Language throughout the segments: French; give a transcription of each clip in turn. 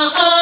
Ah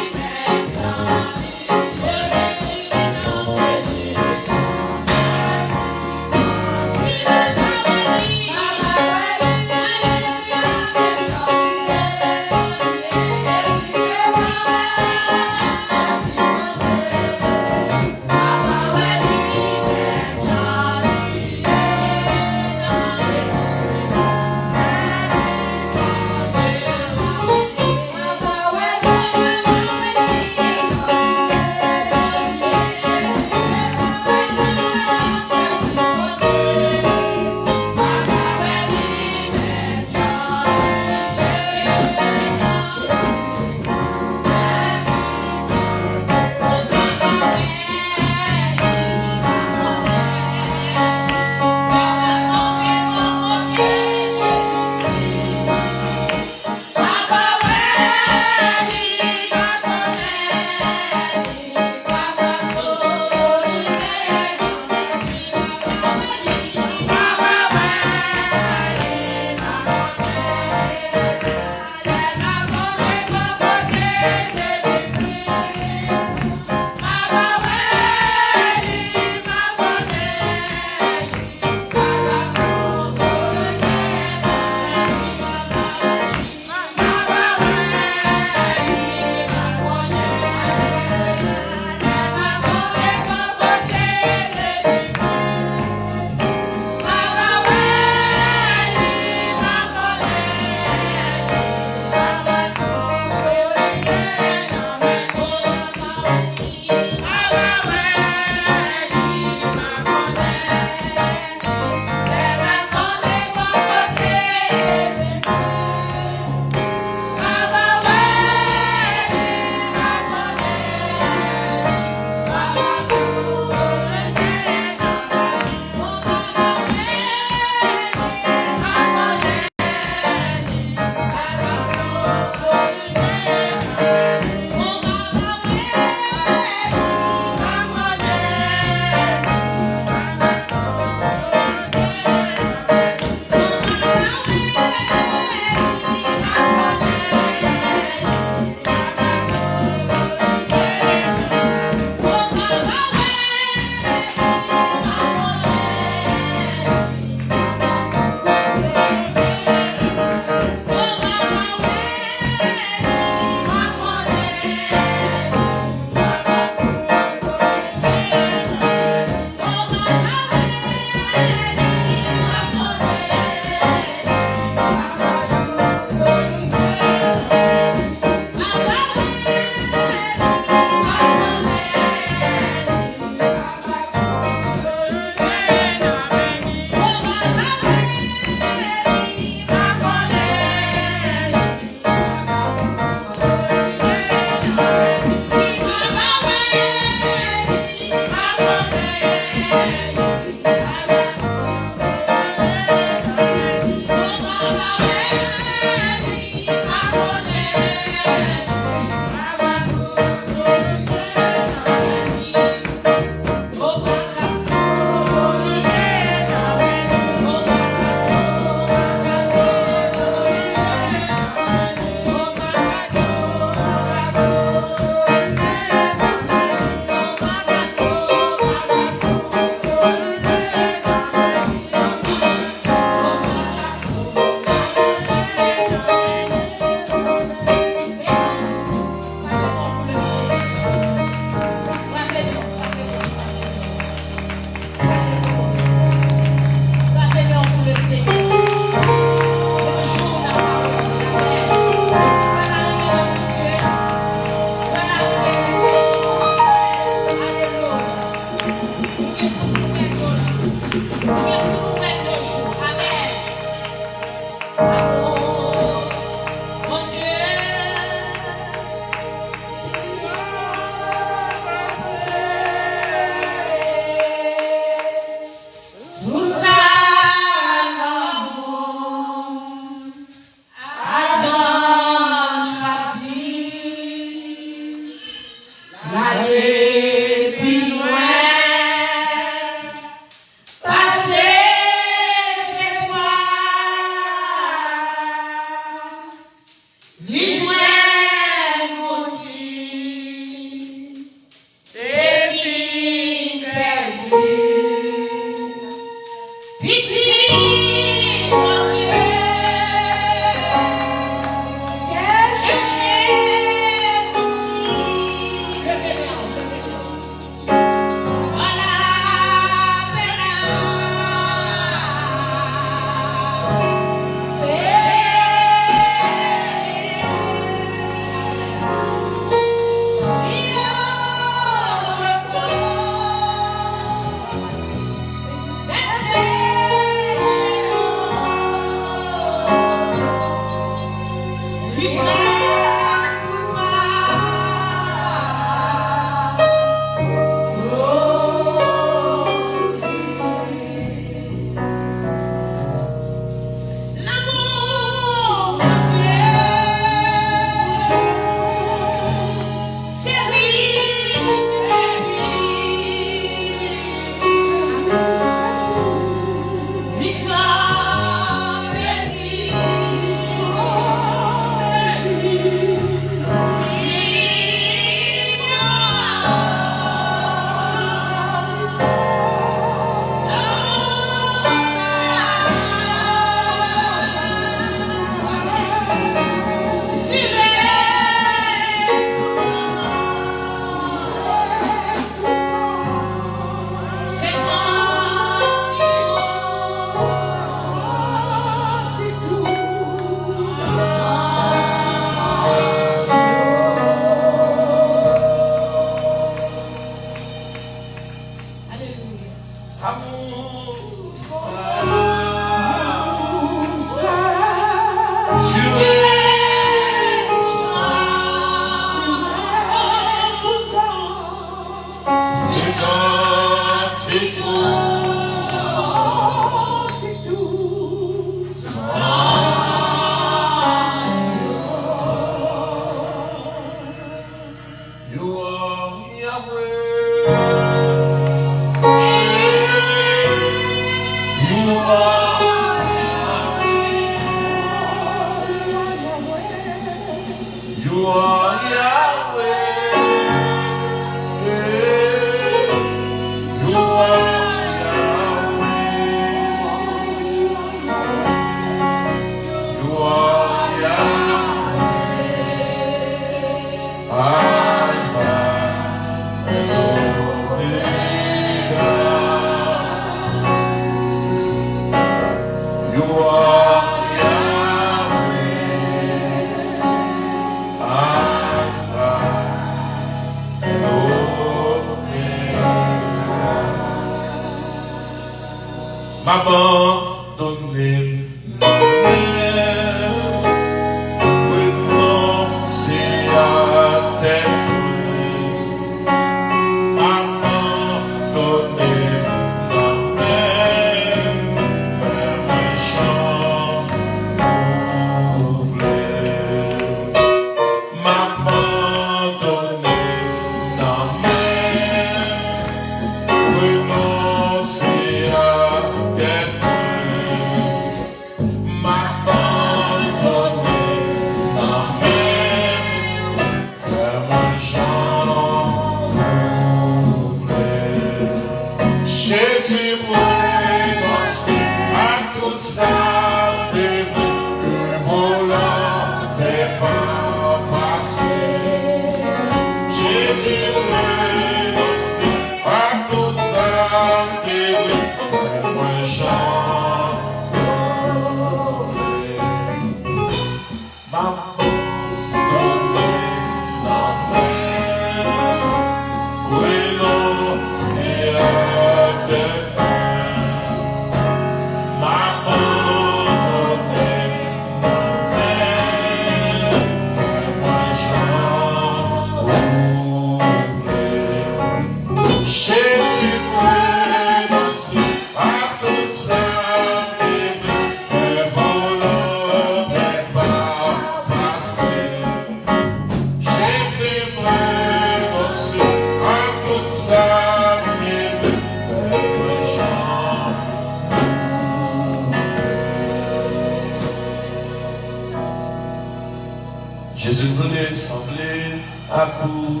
Jésus voulait sembler à coup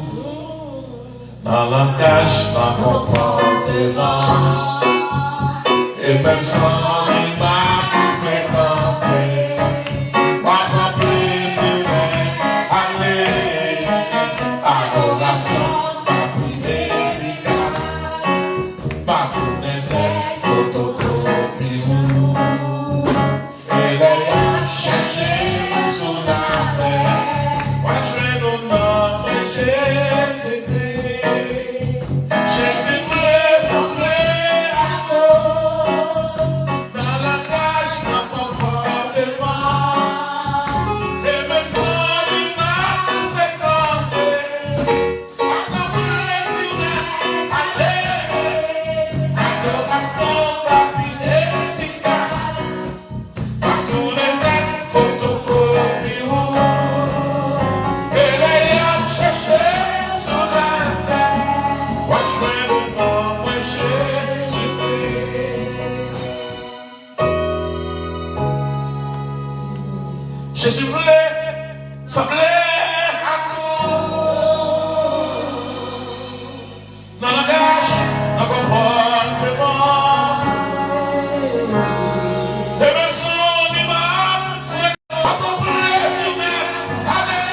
dans langage, dans comportement et même sans les mains fréquenter. Pas de plaisir, aller, adoration, pas plus efficace, pas pour les photocopie et les chercher sous la terre. Moi je vais nous nommer Jésus-Christ. Jésus-Christ, à nous, dans la cage, dans ton comportement, et même sans l'image, c'est compté. Pas de plaisir, aller, adoration, pas plus efficace. Tous les mecs photocopie et les hommes cherchés sur la terre. Moi je suis le nom, moi Jésus-Christ. Jésus voulait sembler à nous dans la gage, dans le comportement. Et même son image, c'est pas ton plaisir, allez,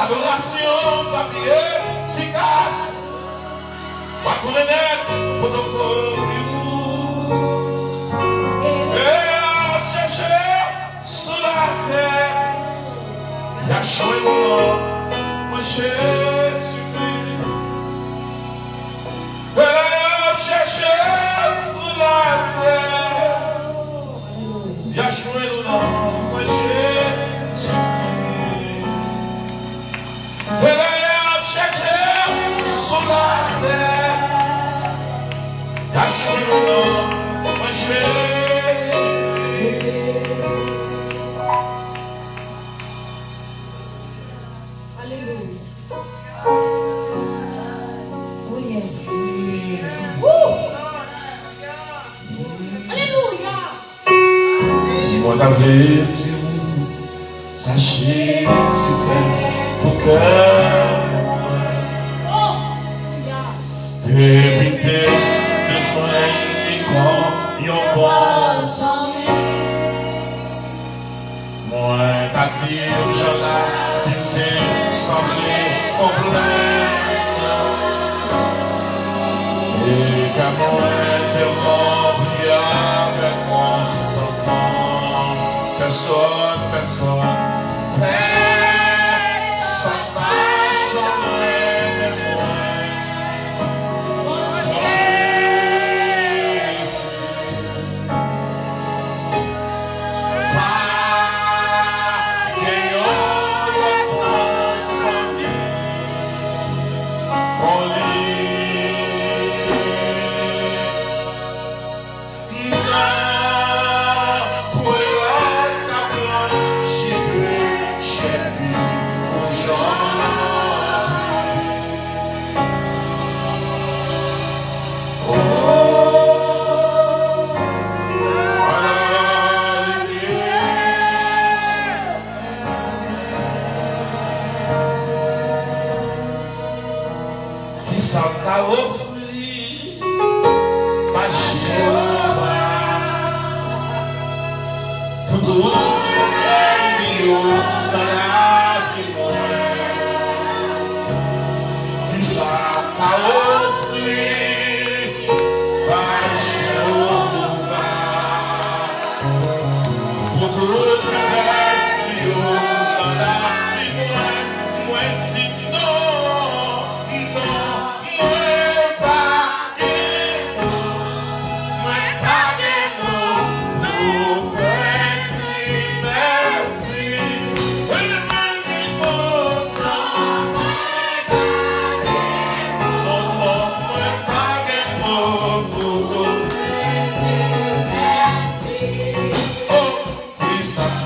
adoration, papier, efficace. Pas tous les nègres, photocopie. Et à chercher sous la terre, il y a choué mon nom, mon Jésus-Christ. Et à chercher sous la terre, il y a choué le nom, mon Jésus-Christ. Et là, il y a cherché sous la terre, il y a choué le nom, mon Jésus-Christ. Alléluia. Oh yes. Alléluia. Dis-moi d'avertir, sachez si fait pour cœur. Oh, Éviter de joindre quand yon pense. Moi, t'attire, je la vite semblé complet. Et qu'à moi, t'es rempli avec mon temps. Personne va changer de moi. Santa offrir magia pour tout le dans la vie. Qui Santa offrir magia pour tout le dans la vie. Moi dis non. Some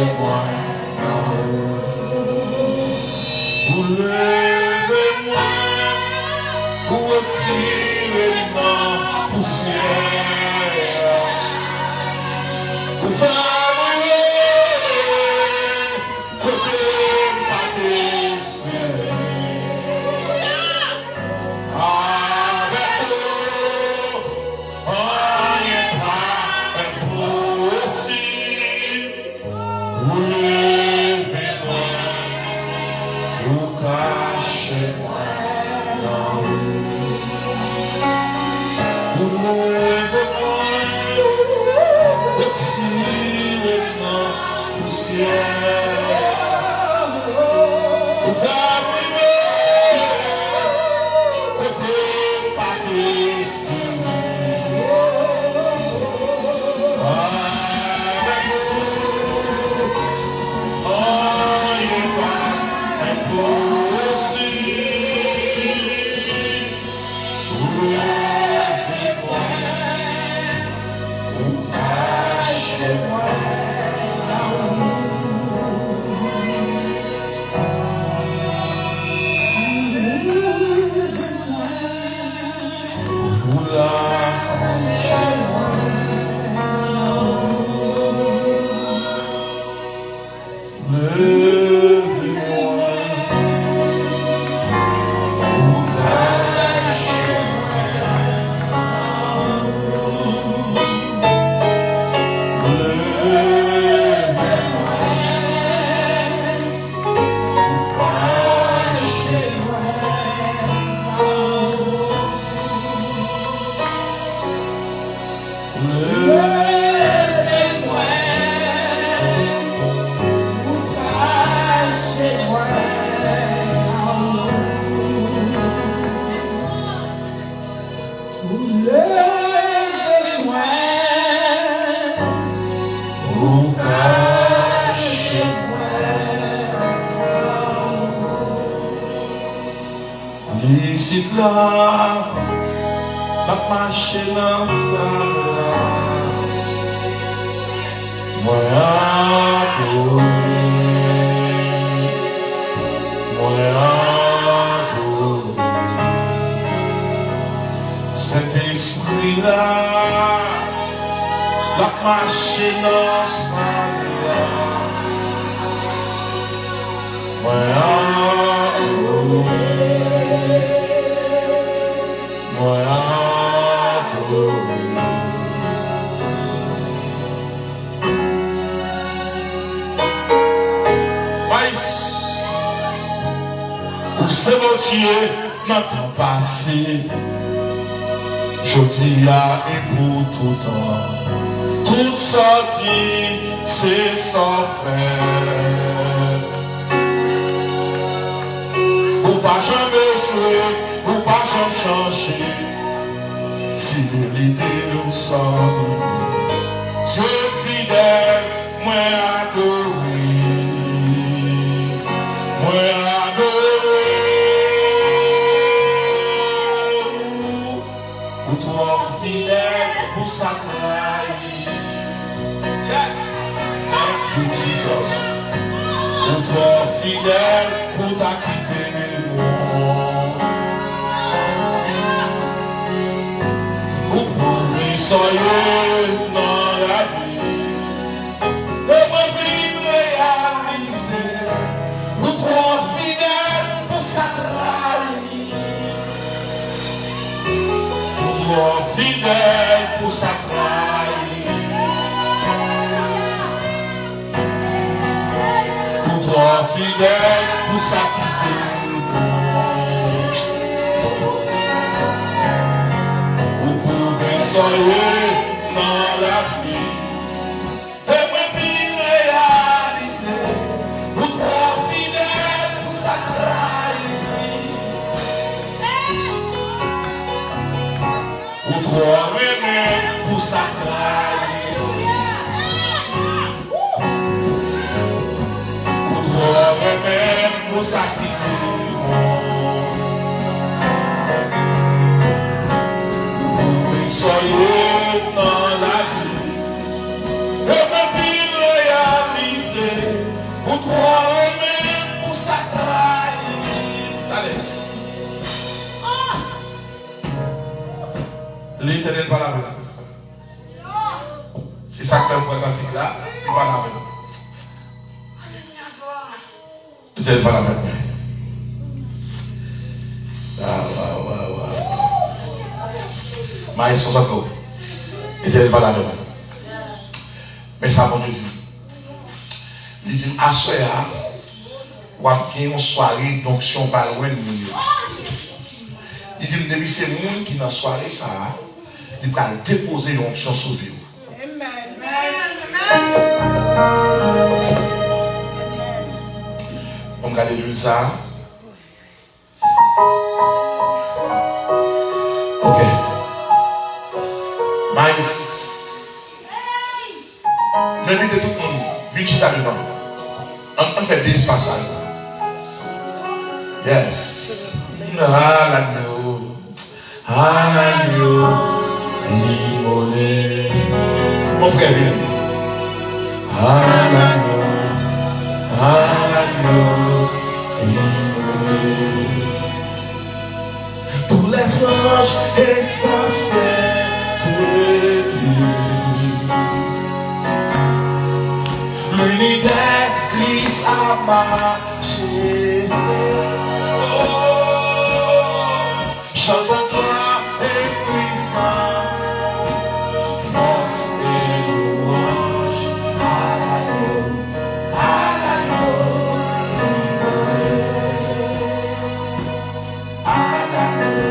cachez-moi. Vous levez-moi, vous retirez ma poussière. Vous fabriquez, côté ma destinée. Avec vous, rien pas impossible. Vous levez-moi, vous cachez-moi. Vous levez-moi, retirez ma poussière. Vous fabriquez, côté pas destinée. Avec vous, rien pas impossible. Vous levez-moi, vous cachez-moi. Vous Ici là, la marche dans sa moi cet esprit là, la marche dans sa c'est mon Dieu, notre passé. Je dis à et pour tout temps, tout sorti, c'est sans faire. Ou pas jamais jouer, ou pas jamais changer. Fidélité nous sommes, Dieu fidèle, moi adoré, moi adoré. Ou toi fidèle pour sa trahie. Yes, thank you Jesus. Ou toi fidèle pour ta quitter. Soyez dans la vie de ma vie réalisée, nous trop fidèles pour sa trahie, nous trop fidèles pour sa trahie, nous trop fidèles pour sa quitter. Soyez dans la vie de ma vie réalisée, nous trop fidèles pour sa trahie, nous trop aimés pour sa trahie, nous trop aimés pour sa quitter. Soyez dans la vie de ma vie réalisée, L'Éternel parle avec nous. C'est ça que fait un point quantique là, il parle avec nous. L'Éternel parle avec nous. Maïs, concentre-vous. L'Éternel parle avec nous. Mais ça, mon Dieu dit. Il dit, à ce moment, on va faire une soirée, donc si on parle loin de nous. Il dit, depuis c'est le monde qui dans la soirée, ça, il va déposer l'onction sur vous. On regarde le ça. Ok. Maïs. M'invitez tout le monde. Viens devant. On fait 10 passages. Yes. L'agneau. L'agneau. Immolé. Mon frère, viens. L'agneau. L'agneau. Immolé. Tous les anges et sa sainteté. L'univers Christ à majesté. Chante gloire et puissance, force et louange à l'agneau, à l'agneau, à l'agneau,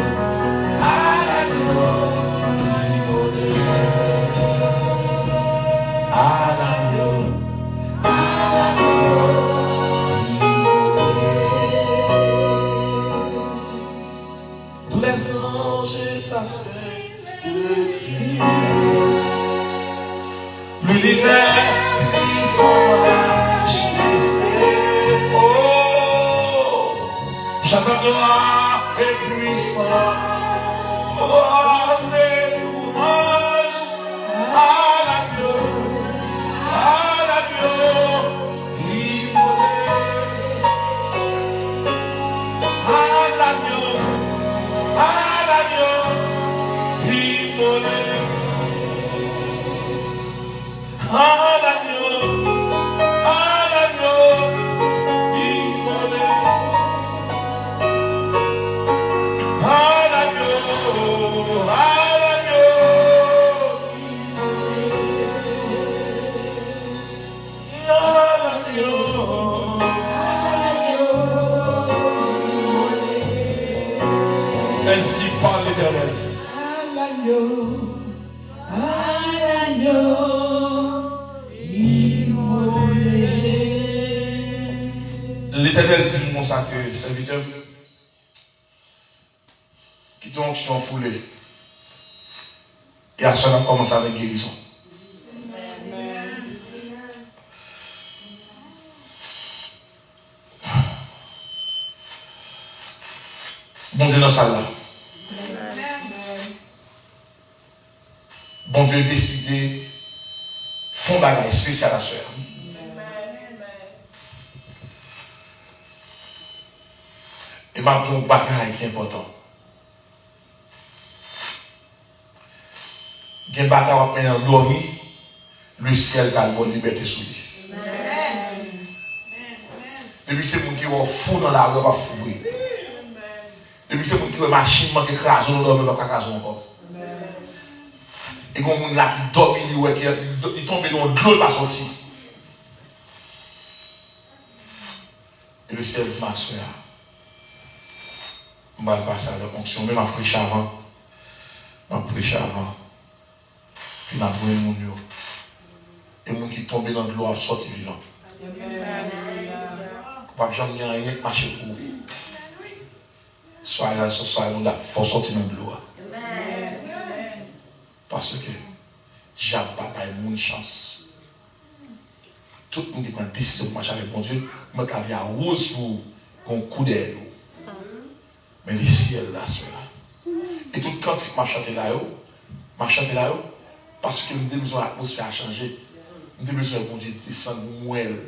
à l'agneau, à l'agneau. Tous les anges et sa sainteté, l'univers crie son majesté. Oh, j'attends gloire et puissance, force et louange à l'agneau, immolé, à l'agneau. Ainsi parle l'Éternel. L'Éternel dit mon sacré serviteur qui t'ont onction pour lui. Et à cela, on commence avec guérison. Bon Dieu dans ça là. Bon Dieu décidé fond bagaille spécial à sœur. Et ma ton bagaille qui est important. Gen bataille va prendre dormi, le ciel va bonne liberté sous lui. Depuis c'est mon qui va fou dans la rue va fouiller. Depuis c'est mon qui va machine manque écraser on dorme pas écraser encore. Et comme on là qui dort il tombe dans l'eau pas sortir. Et le ciel dit ma soeur. On va passer à la fonction même après avant. Après avant. Puis on a brûlé mon yo. Et mon qui tombe dans l'eau a sorti vivant. Pas jamais rien marcher pour vous. Soyez là, on a faut sortir dans l'eau. Parce que j'ai pas une chance. Tout le monde qui prend décision de marcher avec mon Dieu, moi qui avais un rose pour un coup d'air. Mais le ciel là, cela. Et tout quand il m'a chanté là, parce que nous avons besoin de l'atmosphère à changer. Nous avons besoin de mon Dieu descendre moelle.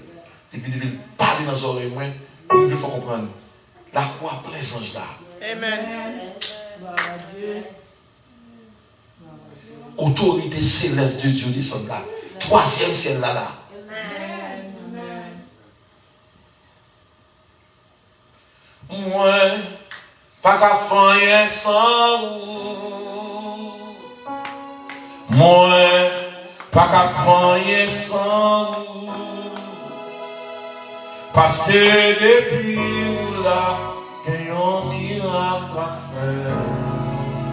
Et puis de parler dans les oreilles, nous devons comprendre. La croix plein ange là. Amen. autorité céleste de Dieu descend là. Troisième ciel là. Moi, pas qu'à faire sans ou. Moi, pas qu'à faire sans ou. Parce que depuis là, qu'il y a un miracle à faire.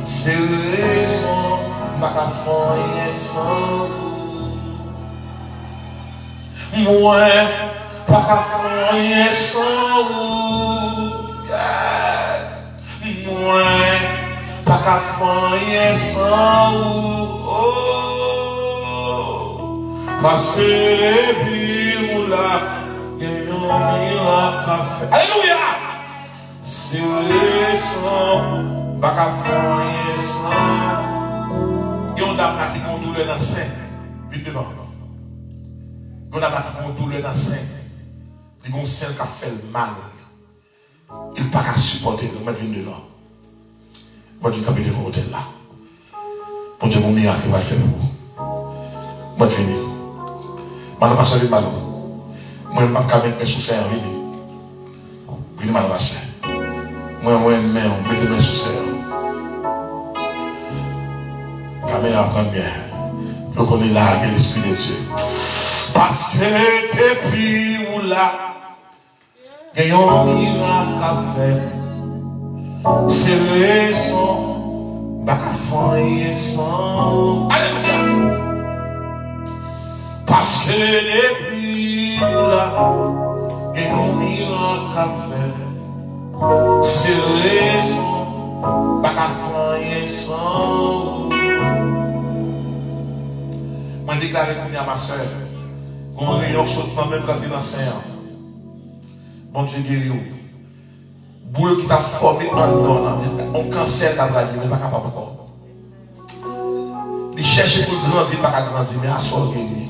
C'est raison, pas qu'à faire sans ou. Moi, pas qu'à faire sans ou. Moi, pas qu'à faire sans ou. Parce que depuis là, qu'il y a un miracle à faire. Alléluia! C'est raison, pas qu'à faire sans. Il y a une dame qui a une douleur dans le sein. Vite devant. Il y a une dame qui a une douleur dans le sein. Il y a un sein qui a fait mal. Il n'a pas qu'à supporter. Le mettre devant. Bon Dieu, camper devant l'hôtel là. Bon Dieu, mon miracle va le faire pour vous. Moi, je finis. Madame Pasteur, je mal. Moi, je ne vais pas mettre mes sous-serres. Venez, madame Pasteur. Moi, je mettez mes sous-serres. Caméra prend bien. Je connais là avec l'esprit de Dieu. Parce que depuis où là, il y a un miracle à faire. C'est raison, pas qu'à faire sans. Alléluia. Parce que depuis où là, il y a un miracle à faire. C'est raison, pas qu'à faire sans. Moi, je déclare à ma soeur, qu'on réunion saute même quand il est dans 5 ans. Bon Dieu guérit. Boule qui t'a formé on cancer t'a gagné, mais pas capable encore. Il cherche pour grandir, pas grandir, mais à soi guérir.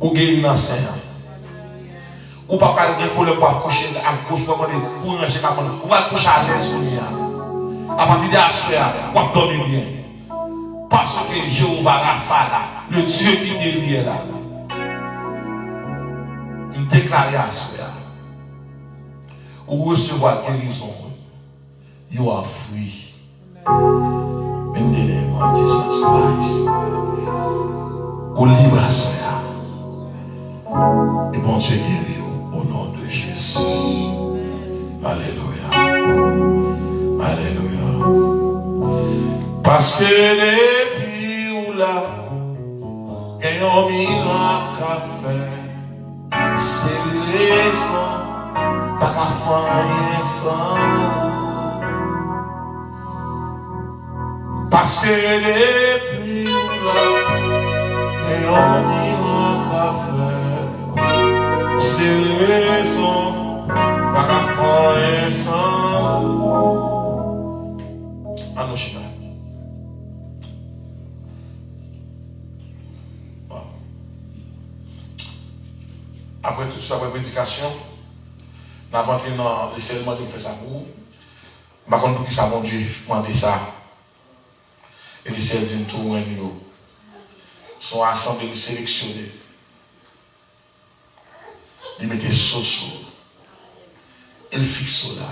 Ou guérir dans 5 ans. Ou pas parler pour le poids coucher à gauche pour ranger ou va coucher à l'aise à partir de la soeur, on va dormir bien. Parce que Jéhovah Rapha là, le Dieu qui guérit là. On déclare à soeur. Ou recevoir guérison. You are free. In the name of Jesus Christ. Ou libre à soeur. Et bon Dieu guérit au nom de Jésus. Alléluia. Alléluia. Parce que depuis où là, il y a un miracle à faire. C'est raison, pas qu'à faire sans. Parce que depuis où là, il y a un miracle à faire. C'est raison, pas qu'à faire sans. Anoshita. Après tout ça, après prédication, nous avons entré dans le seulement de faire ça pour vous. Par contre, pour qui ça, mon Dieu, demandez ça. Et le ciel dit tout, nous sont assemblés, sélectionnés. Ils mettent sauce. Ils fixent là.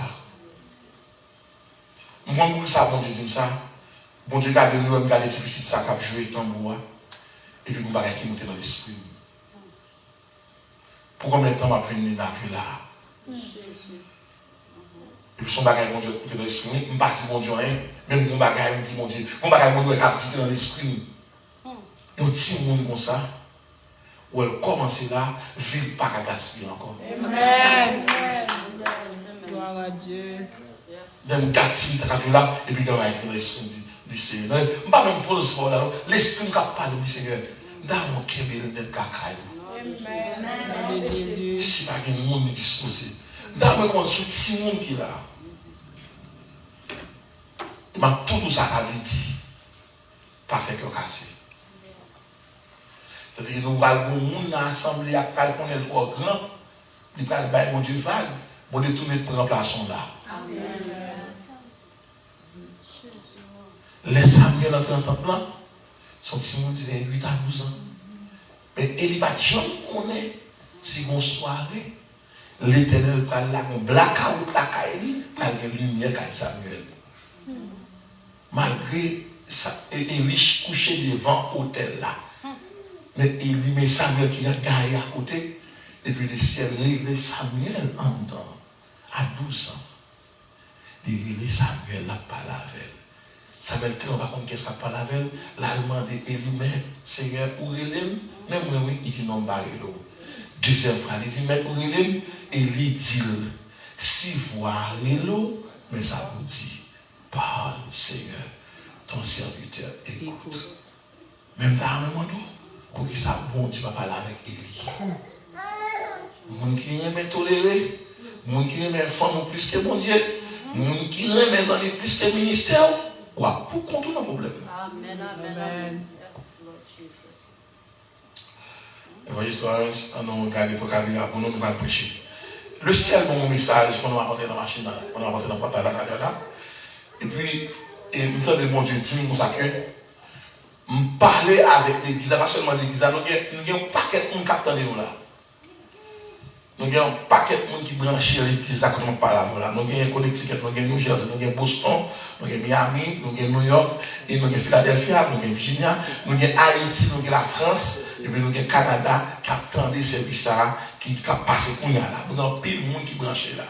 Moi, pour ça, mon Dieu, dit ça. Mon Dieu, garde nous, regarde les petits ça qui a joué tambour. Et puis, nous allons qui monter dans l'esprit. Pour combien de temps m'a pris une là? Et puis son bagage, mon Dieu, écouté dans l'esprit. Je ne pas dire mon Dieu, même mon bagage, me dit mon Dieu. Mon bagage, mon Dieu, est capté dans l'esprit. Nous disons comme ça. Ou elle commence là, ville pas qu'à gaspiller encore. Amen. Gloire à Dieu. Même gâtis, tu là, et puis dans l'esprit, dit Seigneur. Je ne vais pas même pour le sport là. L'esprit ne capte pas de Seigneur. Dans mon cœur, il y a un cacaille. Amen. Jésus. Si pas que le monde est disposé. Dans mon construit, si le monde qui est là. Il m'a tout ça à dit. Pas fait que casser. C'est-à-dire que nous allons nous assembler à quelqu'un est trop grand. Il va le mon Dieu vague. Pour détourner de remplaçant là. Les Samuel entré en temple là, son petit monde dit 8 à 12 ans. Mais il n'y a pas de gens qu'on est. Si on soirée, l'Éternel parle là, on blackout la caille, parle de lumière avec Samuel. Malgré ça, Élie couché devant l'hôtel là. Mais il met Samuel qui a gagné à côté. Et puis le ciel révèle Samuel en dedans, à 12 ans. Il révèle Samuel la parole avec. Samuel ne va pas contre qu'est-ce qu'il parle avec. La demandé Élie, mais Seigneur, où il est? Même oui, il dit non, barré-le. Deuxième fois, il dit, mais où il est? Élie dit, si voir l'eau, mais ça vous dit, parle, Seigneur, ton serviteur écoute. Même là, même endroit, pour qu'il soit bon, tu vas parler avec Élie. Moun qui aime tolérer, moun qui aime femme plus que mon Dieu, moun qui aime mes amis plus que ministère, ou pour contourner le problème. Amen, amen, amen. Yes, Lord Jesus. Évangéliste Lawrence, on a regardé pour nous allons prêcher. Le ciel, mon message, on va apporter dans la machine, on va apporter dans le portail là. Et puis, le temps de mon Dieu dit comme ça que, je parler avec l'église, pas seulement l'église, nous avons un paquet de monde qui attend nous là. Nous avons un paquet de monde qui branche l'église, comme on parle avant là. Nous avons un Connecticut, nous avons New Jersey, nous avons Boston, nous avons Miami, nous avons New York, et nous avons Philadelphia, nous avons Virginia, nous avons Haïti, nous avons la France, et puis nous avons Canada qui attend des services qui passent pour nous là. Nous avons pile de monde qui branche là.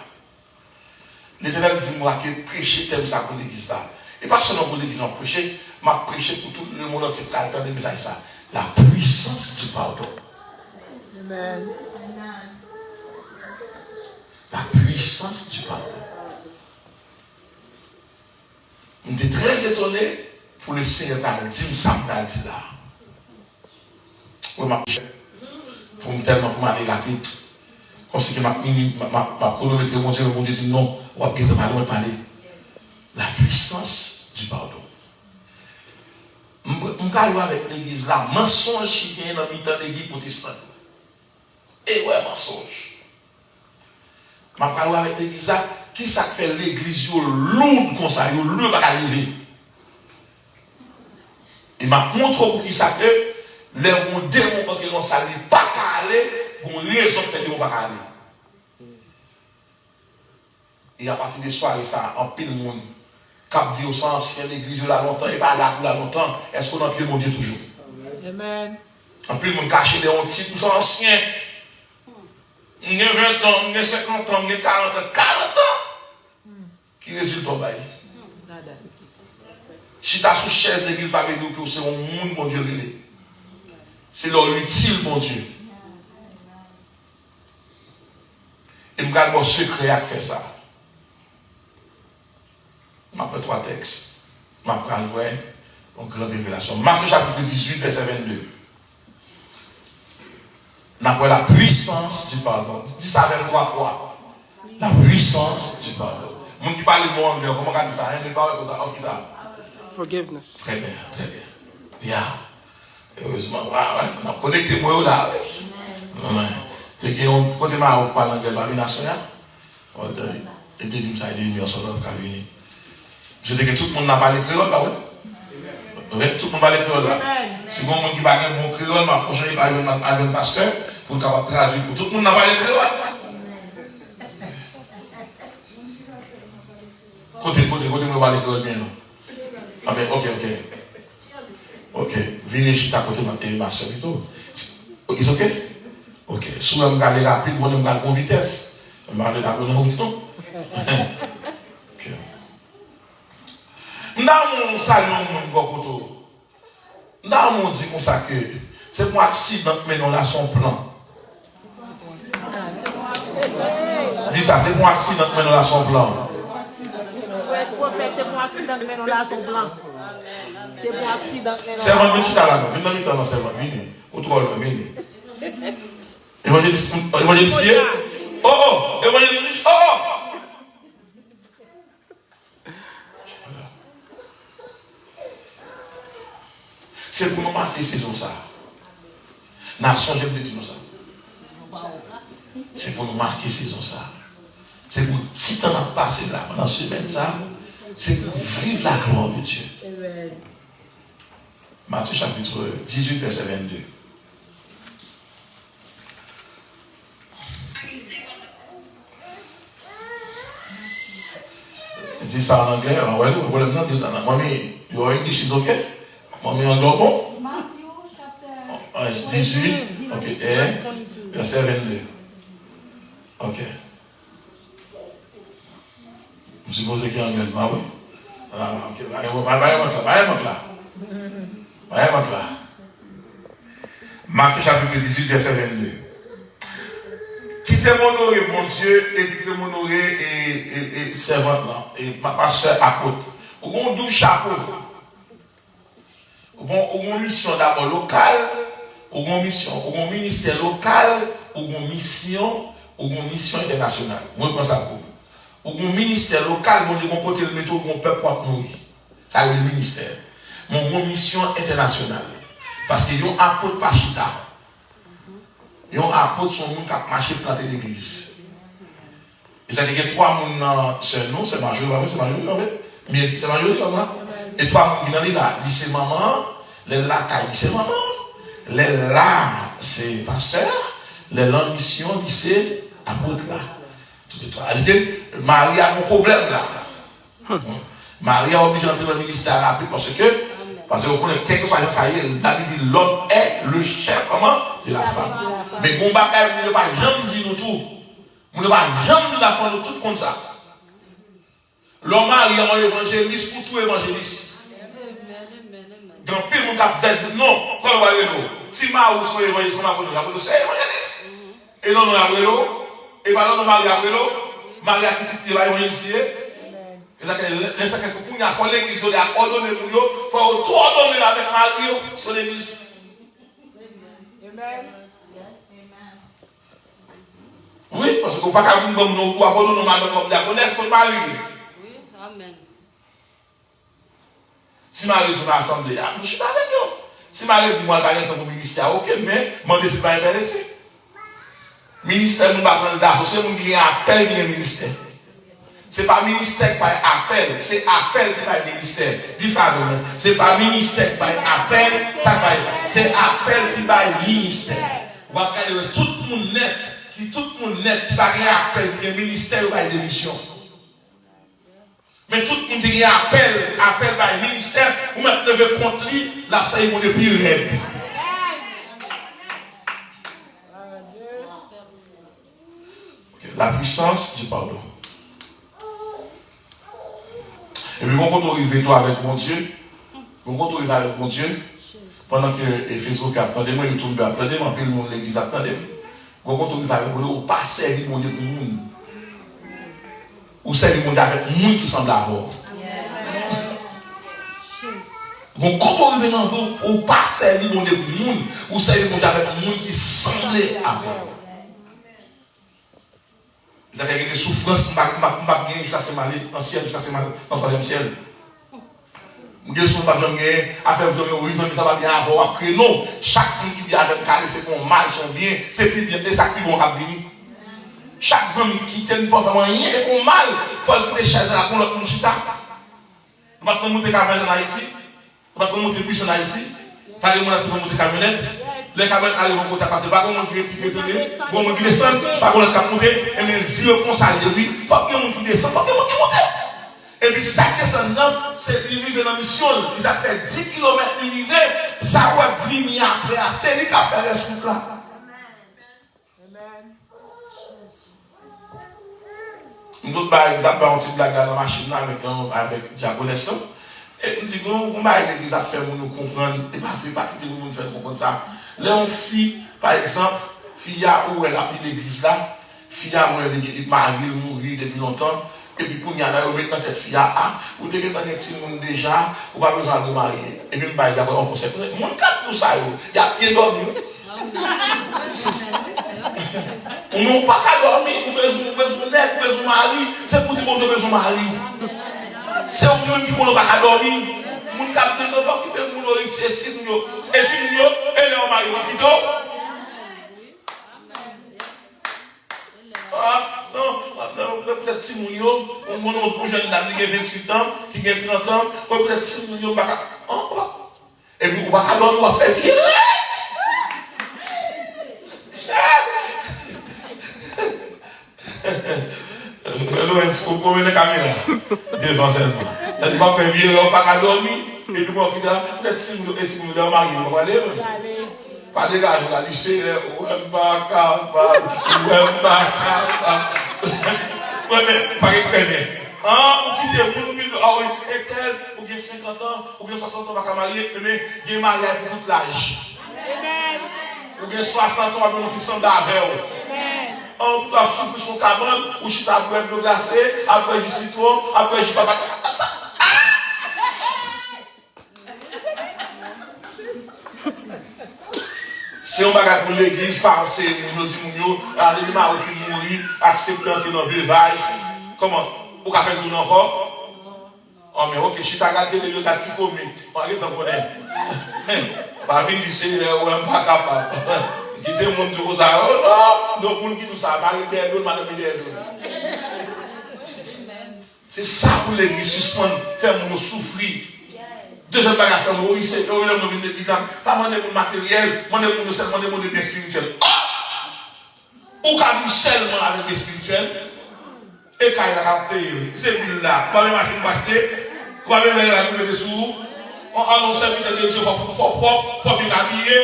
L'Éternel dit moi que prêcher thème ça pour l'église là. Et pas seulement pour l'église en prêcher, mais prêcher pour tout le monde entier pour attendre des messages ça. La puissance du pardon. Amen. La puissance du pardon. J'étais très étonné pour le Seigneur dit ça dit là. Oui, ma pour me tellement pour m'aller rapide. Comme si ma chronomètre, mon Dieu dit non, on va parler. La puissance du pardon. Je vais avec l'église là, mensonge qui vient dans le temps de l'église protestante. Et ouais, mensonge. Je vais parler avec l'église là, qui ça fait l'église lourde comme ça, lourde pas arriver. Et je montre pour qui ça fait, les démons quand ils n'ont ça, ils ne pas aller, pour une raison de faire qu'ils ne pas aller. Et à partir des soirées, ça, en pile monde. Cap dit au sens ancien, l'église là longtemps, et pas là pour là longtemps, est-ce qu'on a pile mon Dieu toujours? Amen. En plus, on cache des petits pour anciens. On a 20 ans, on a 50 ans, on a 40 ans. Qui résulte au bail? Si tu as sous chaise l'église, pas venir que c'est un monde, mon Dieu, c'est leur utile, mon Dieu. Et je regarde mon secret à faire ça. Je m'appelle 3 textes. Je m'appelle une grande révélation. Matthieu chapitre 18, verset 22. On appelle la puissance du pardon. Dis ça avec 3 fois. La puissance du pardon. Mon qui parle le mot anglais, comment on dit ça? Il parle comme ça, offre ça. Forgiveness. Très bien, très bien. Bien. Heureusement, on a connecté moi là. Tu sais qu'on côté ma parle anglais, pas national. Et tu dis ça, il dit, on s'en va venir. Je dis que tout le monde n'a pas les créoles là, ouais. Oui, tout le monde n'a pas les créoles là. Si mon monde qui va avoir mon créole, ma franchement, il va aller avec un pasteur pour capable traduire pour tout le monde n'a pas les créoles. Côté, moi, va les créoles bien. Ah ben, ok. Ok, venez chez ta côté de ma soeur plutôt. Is ok? Ok, si vous me regardez rapide, vous me regardez en vitesse. Je vais aller dans le non. Ok. Dans mon salon, mon gogoto, dans mon dit comme ça que c'est pour accident, mais non là son plan. Dis ça, c'est pour accident, mais non là son plan. C'est pour accident, mais non là son plan. C'est pour accident, mais non. C'est un petit talent, venez dans le temps, c'est vrai, venez. Venez. Évangéliste, oh, évangéliste, oh! C'est pour nous marquer saison ça. Nation, j'aime le dire ça. C'est pour nous marquer saison ça. C'est pour si tu as passé là pendant la semaine ça. c'est pour vivre la gloire de Dieu. Amen. Matthieu chapitre 18, verset 22. Dis ça en anglais, ouais, non, dis ça en anglais. Mommy, your English is okay? Mommy, en anglais, bon? Matthieu, 18, ok, et verset 22. Ok. Je suppose qu'il y a un anglais, oui? Ok, Matthieu chapitre 18, verset 22. Quittez m'honorer, mon Dieu, et quittez m'honorer et servante là, et ma pasteur à côté. Au bon 12 chapeaux. Au bon mission d'abord locale, au bon mission, au bon ministère local, au bon mission internationale. Moi, je pense à vous. Au bon ministère local, mon Dieu, mon côté le métro, mon peuple pour nourrir. Ça, c'est le ministère. Mon bon mission internationale. Parce que yon apôtre Pachita. Yon apôtre son monde qui a marché planter l'église. Et ça dit que 3 personnes sur nous, c'est majorité, c'est majorité, mais c'est majorité, et 3 personnes qui sont là, c'est maman, les là, c'est maman, les là, c'est pasteur, les là, mission, c'est apôtre là. Tout est toi. C'est-à-dire Marie a un problème là. Marie a obligé d'entrer dans le ministère rapide parce que vous connaissez, quel que soit ça y est, David dit l'homme est le chef de la femme. Mais bon bagage, vous ne pouvez pas jamais dire nous tout. Vous ne pouvez pas jamais dire la femme nous tout comme ça. L'homme marié est un évangéliste pour tout évangéliste. Grand pile mon cap dit non, quand on va aller là. Si Marie soit évangéliste, on va dire c'est évangéliste. Et non, on va aller là. Et pas non, Marie après là. Marie a quitté l'évangéliste. Et ça, il faut l'église, il faut ordonner pour eux, il faut tout ordonner avec Marie sur l'église. Amen. Oui, parce qu'on ne peut pas venir comme nous pour ordonner madame comme diaconesse pour Marie. Oui, amen. Si Marie est dans l'assemblée, je ne suis pas avec eux. Si Marie dit, moi, je ne vais pas dans le ministère, ok, mais je ne suis pas intéressé. Ministère, nous ne pouvons pas d'associer, nous avons un appel de ministère. Ce n'est pas ministère qui appel, c'est appel qui va ministère. Dis ça, c'est pas ministère qui appel, c'est appel qui va ministère. Vous regardez tout le monde net, qui va avoir appel, qui est ministère ou des missions. Mais tout le monde qui a appel par ministère, vous mettez le compte lui, là, ça y est, depuis rêve. La puissance du pardon. Et puis, quand on arrive toi avec mon Dieu, pendant que Facebook attendait, moi, YouTube attendait, moi, puis le monde l'église attendait. Quand on arrive avec mon Dieu, on pas servir mon Dieu pour le monde. Ou servir mon Dieu avec le monde qui semble avoir. Donc, quand on arrive dans vous, on pas servir mon Dieu pour le monde, ou servir mon Dieu avec le monde qui semblait avoir. Vous avez des souffrances, je suis assez mal dans le ciel, je suis assez mal dans le troisième ciel. Je suis pas jamais à faire vous avez ça va bien avoir. Après, non, chaque monde qui vient avec carré, c'est bon mal, ils sont bien, c'est plus bien, c'est ça qui vont venir. Chaque homme qui tient pas vraiment rien, et bon mal, il faut aller les chaises à la con, l'autre monde chita. Nous ne pouvons pas monter camionnette en Haïti, nous ne pouvons pas monter bus en Haïti, pas de monde qui va monter camionnette. Les camionnettes arrivent au côté, parce que pas de qui est tourné, bon, on qui descend, pas de qui monter, et bien, vieux conseiller, lui, il faut que les gens qui descendent, il faut que les gens qui montent. Et puis, ça qui descend, c'est qu'il arrive dans la mission, il a fait 10 km, il arrive, ça va venir après, c'est lui qui a fait le souffle là. Nous autres, d'abord, on petit blague dans la machine avec diaconesse. Et nous disons, on va l'église à faire pour nous comprendre, et pas quitter nous faire comprendre ça. Là, on fit, par exemple, fille où elle a pris l'église là, fille où elle est mariée, mourir depuis longtemps, et puis pour y aller, on met dans cette fille là, ou t'es dans un petit monde déjà, ou pas besoin de marier. Et puis, on va d'abord, on conseille, mon cap tout ça, il y a bien dormi. On n'a pas qu'à dormir, vous besoin d'aide, vous besoin de mari, c'est pour dire que vous avez besoin de mari. C'est au même qui ne pas qu'à dormir. Mon cap de ne pas quitter mon orite, et les mari vont non, peut-être peut-être si mon jeune dame qui a 28 ans, qui a 30 ans, peut-être si mon pas. Et puis, on va on va faire virer. Lorenz, vous prenez la caméra devant seulement. Ça ne va pas faire virer, on va pas dormir. Et puis, on va peut-être si vous êtes marié, on va aller. Pas de gars, on va dire, c'est pas vous quittez, vous nous dites, ah oui, Ethel, ou bien 50 ans, ou bien 60 ans, on va pas marier, mais il y a marié pour toute l'âge. Ou bien 60 ans, on va faire sans d'aveu. On peut souffrir son cabane, ou si tu as besoin de glacé, après du citron, après du papa. C'est un bagage pour l'église, penser, nous disons, aller mourir, accepter d'entrer dans le veuvage. Comment? Ou qu'a fait nous encore? Oh, mais ok, si tu as gardé le gars de commis, on va t'en connaître. Pas venir dire, c'est pas capable. Quitter le monde de ça. Oh non, donc, on qui tout ça, Marie Bédou, Madame Bédou. C'est ça pour l'église, suspendre, faire nous souffrir. Deuxième bagage, faire mourir, c'est que nous venons de l'église, pas demander pour matériel, demander pour nous seulement demander bien spirituel. Ou qu'a dit seulement avec bien spirituel. Et quand il a payé, c'est lui là, quoi même machine pour acheter, quoi même la pour les sous, on annonce que de Dieu, il faut propre, il faut bien habiller.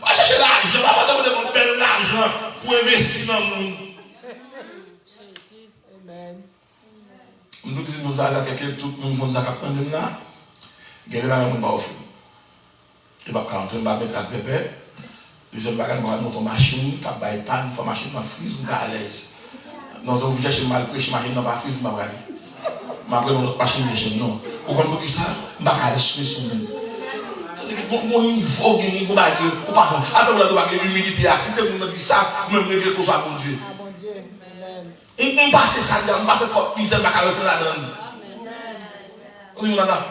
Pas chercher l'argent, pas demander mon bel argent pour investir dans le monde. Amen. Nous disons, nous avons quelqu'un, nous avons un là, il y a des gens qui m'ont offert. Il va quand on va mettre à bébé, deuxième bagage, on va mettre une machine, qui va être panne, il faut machine dans frise, on est à l'aise. Non, je vais chercher mal prêcher, machine dans la frise, je vais aller. Je vais aller dans notre machine de chaîne, non. Vous comprenez ça? Je vais aller sur le mon niveau, vous n'avez pas. Après, vous avez l'humilité, quittez vous dit ça, vous me regrettez pour ça, bon Dieu. On passe ça, on passe comme misère, ma carotte là-dedans.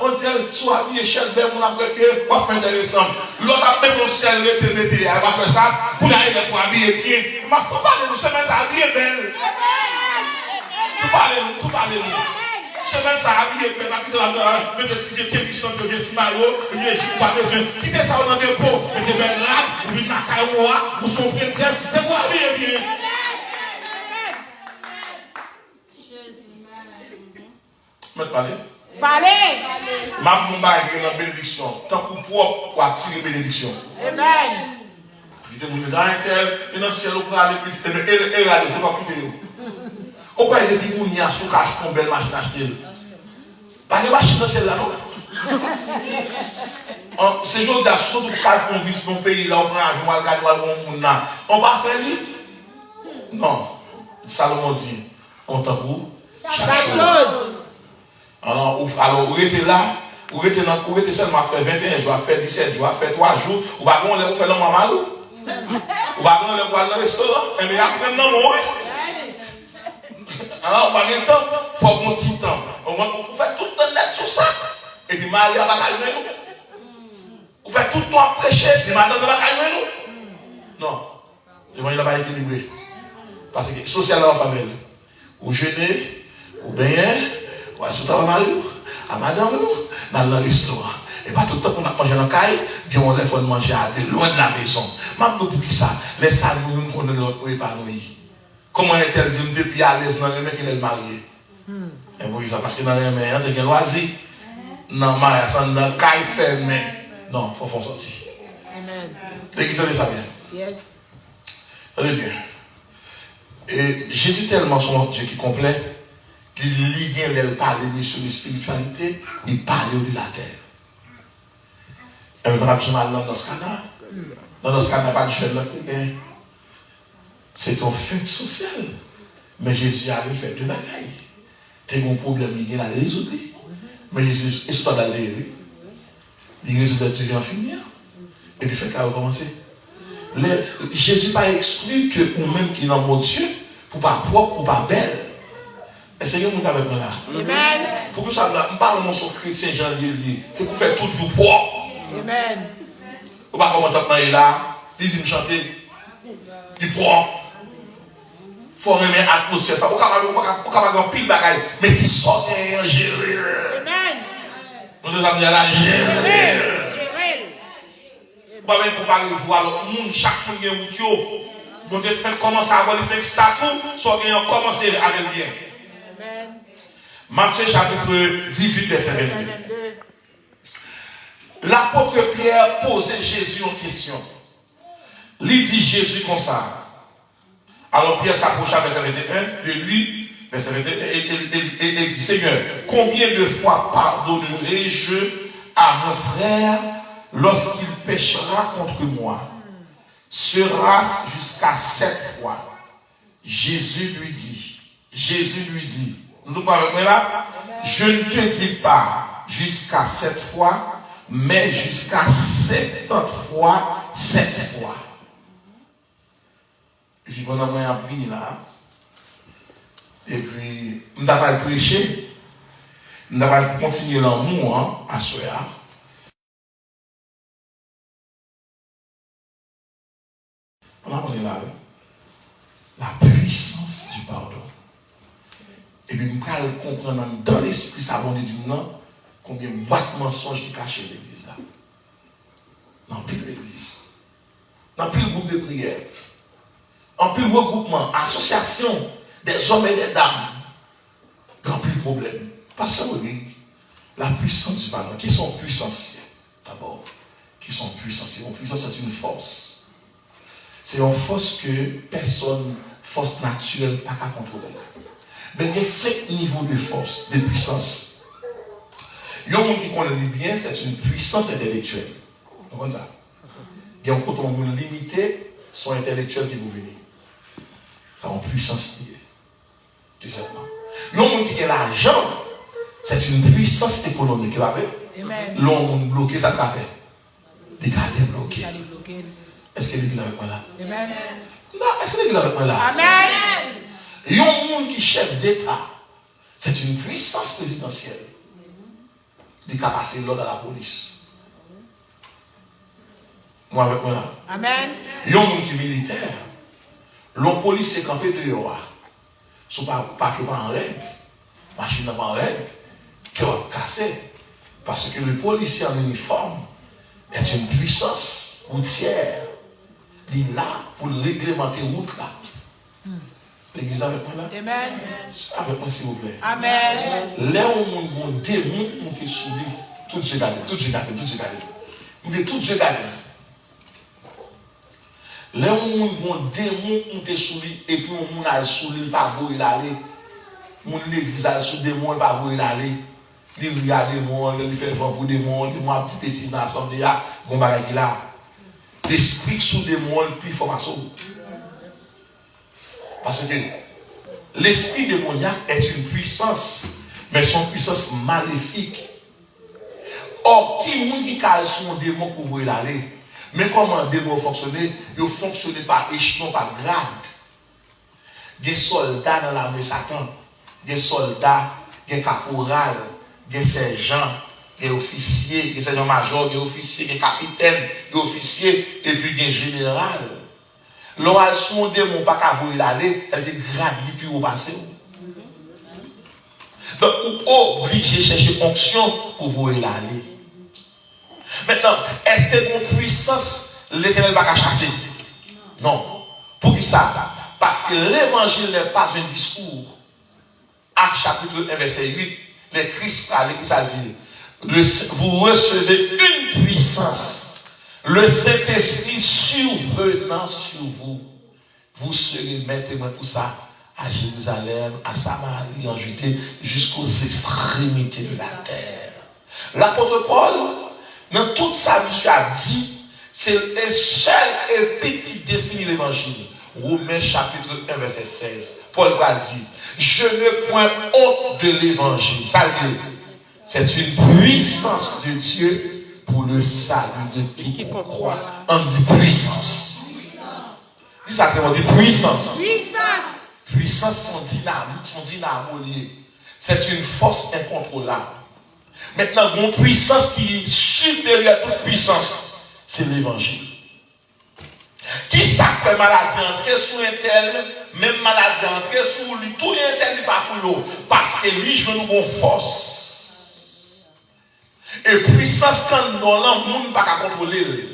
On tient soit habillé cher, ben on a que on fait intéressant. L'autre a fait un sel, il va faire ça pour aller pour habiller bien. Mais tout parler nous semaine ça habiller belle. Tout parler nous. Semaine ça habiller belle, quitter la mettre petit vieux télévision, petit maillot, et puis je pas besoin. Quitter ça dans des pots, mettez belle là, puis ma carotte, pour son princesse, c'est pour habiller bien. Mais parler. Parlez. Ma mumba est dans bénédiction. Tant que propre pour attirer bénédiction. Amen. Il te dit dans un tel, et dans le ciel, on peut aller plus tard, et aller, on va quitter. On peut aller depuis qu'on y a sous cache pour une belle machine acheter. Pas de machine dans celle-là, non? Ces jours-là, surtout quand ils font visite dans le pays, là, on prend un avion, on regarde le monde là. On va faire lui? Non. Salomon dit, content pour chaque chose. Alors, vous êtes là, vous êtes seulement fait 21 jours, fait 17 jours, fait 3 jours, vous va vous faire le moment où? Vous va vous aller dans le restaurant, et bien après, non, oui. Alors, pas de temps, il faut un petit temps. Vous faites tout le temps net sur ça, et puis Marie va calmer nous. Vous faites tout le temps prêcher, et puis madame va calmer nous. Non, l'évangile n'a pas équilibré. Parce que socialement, en famille, vous jeûnez, vous baignez, ou à à madame, dans le restaurant. Et pas tout le temps qu'on a mangé dans la caille, puis on les fait manger à loin de la maison. Même pour qui ça, les salles nous qu'on est épanouis. Comment est-elle dit depuis à l'aise dans les mecs qui est marié? Et vous ça parce que dans les mains, il y a des loisirs. Non, mariage, dans la caille fermée. Non, il faut sortir. Amen. L'église savez ça bien. Yes. Allez bien. Et Jésus tellement son Dieu qui est complet. Il parle sur la spiritualité, il parle de la terre. Et nous avons dans ce canal. Dans ce canal, pas de jeune, c'est un fait social. Mais Jésus a fait deux bagailles. Tu as un problème, il a résoudre. Mais Jésus, est-ce que tu as d'aller? Il résout tu viens finir. Et puis, il fait qu'à recommencer. Jésus n'a pas exclu que nous-mêmes qui sommes mon Dieu, pour pas propre, pour pas belle. Essayez de nous avec moi là. Amen. Pour que ça ne parle pas de son chrétien Jean-Lié, c'est pour faire tout vous propre. Amen. Vous ne pouvez pas commenter là, ils me chanter. Il propre. faut remettre l'atmosphère. Ça, on capable de pile bagaille, mais tu sors en gérer. Amen. Nous nous avons dit à la gérer. Pas même pour parler voir l'autre monde, chaque monde qui est où bon Dieu fait commencer à avoir le fait statut, soit qu'il a commencé avec bien. Amen. Matthieu chapitre 18 verset 22. L'apôtre Pierre posait Jésus en question. Il dit Jésus comme ça. Alors Pierre s'approcha verset 21 de lui, verset 21, et dit Seigneur, combien de fois pardonnerai-je à mon frère lorsqu'il péchera contre moi? Sera jusqu'à 7 fois. Jésus lui dit, nous parlons avec moi là, je ne te dis pas jusqu'à 7 fois, mais jusqu'à 70 fois, 7 fois. Je dis, pendant moi, je fini là. Et puis, je ne vais pas prêcher. Je ne vais pas continuer l'amour à ce là. On est là. La puissance du pardon. Et puis, nous allons comprendre dans l'esprit, ça va nous dire non, combien de boîtes mensonges qui cachent l'église là. Dans pile l'église. Dans pile groupe de prière. En pile regroupement, association des hommes et des dames. Grand pile problème. Pasteur Rodrigue, la puissance du pardon. Qui sont puissanciers? D'abord, qui sont puissanciers. Une puissance, c'est une force. C'est une force que personne, force naturelle, n'a pas contrôler. Mais il y a 5 niveaux de force, de puissance. Il y a un monde qui connaît bien, c'est une puissance intellectuelle. Vous comprenez ça? Il y a un côté limité, son intellectuel qui vous venez. C'est une puissance liée. Tout simplement. Il y a un monde qui a l'argent, c'est une puissance économique. L'homme bloqué, ça qu'a fait. Les gars débloqués. Est-ce que l'église avec moi là? Amen. Non, est-ce que l'église avec moi là? Amen. Il y a un monde qui est chef d'État. C'est une puissance présidentielle. Il a passé l'ordre à la police. Moi avec moi là. Amen. Il y a un monde qui est militaire. L'homme police est campé dehors. Ce n'est pas que pas en règle. Machine n'est pas en règle. Cœur cassé. Parce que le policier en uniforme est une puissance routière. Il est là pour réglementer la route là. L'église avec moi là? Amen. Avec moi s'il vous plaît. Amen. Là où mon démon monte sous lui, tout Dieu garde. Il dit tout Dieu garde. Là où mon démon monte sous lui, et puis mon a sous lui, il va voir il aller. Mon l'église a sous démon, il va voir il aller. Il regarde démon, il fait vent pour démon, il m'a petit petit dans l'assemblée là, bon bagage là. L'esprit sous démon, puis formation. Parce que l'esprit démoniaque est une puissance, mais son puissance maléfique. Or, qui monde qui cale son démon pour vous aller? Mais comment un démon fonctionne? Il fonctionne par échelon, par grade. Des soldats dans l'armée Satan, des soldats, des caporales, des sergents, des officiers, des sergents-majors, des officiers, des capitaines, des officiers, et puis des générales. Lorsqu'elle son démon pas qu'à vous aller, elle est gravée puis au passé. Donc, vous obligez de chercher fonction pour vous aller. Maintenant, est-ce que votre puissance, l'Éternel ne va pas chasser? Non. Pour qui ça? Parce que l'évangile n'est pas un discours. Acte chapitre 1, verset 8, les Christ parlait, qui ça dit? Vous recevez une puissance. Le Saint-Esprit survenant sur vous, vous serez témoins pour ça à Jérusalem, à Samarie, en Judée, jusqu'aux extrémités de la terre. L'apôtre Paul, dans toute sa vie, a dit, c'est le seul épître qui définit l'évangile. Romains chapitre 1, verset 16. Paul va dire, je ne point honte de l'évangile. Ça veut dire, c'est une puissance de Dieu pour le salut de qui croit. On dit puissance. Dis ça clairement, dit puissance. Puissance, son dynamo lié. C'est une force incontrôlable. Maintenant, une puissance qui est supérieure à toute puissance, c'est l'évangile. Qui ça fait maladie entrer sous un tel, même maladie entrer sous lui, tout un tel n'est pas pour nous. Parce que lui, je nous une force. Et puissance quand nous avons, nous ne pouvons pas contrôler.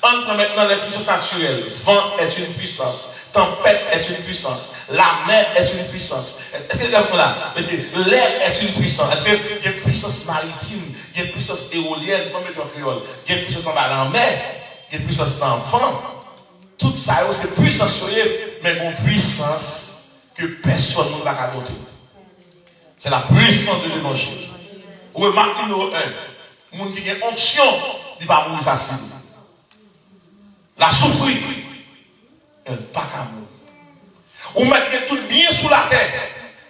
Entre maintenant les puissances naturelles. Vent est une puissance. Tempête est une puissance. La mer est une puissance. Est-ce que là? L'air est une puissance. Est-ce qu'il y a une puissance maritime? Il y a une puissance éolienne, comme mettre en créole. Il y a une puissance en mer. Il y a une puissance en vent. Tout ça, c'est puissance, mais une puissance que personne ne va adopter. C'est la puissance de l'évangile. Remarque numéro 1. Le monde qui a une onction, il va mourir facile. La souffrir, elle n'est pas qu'à mourir. Ou mettre tout bien sous la terre.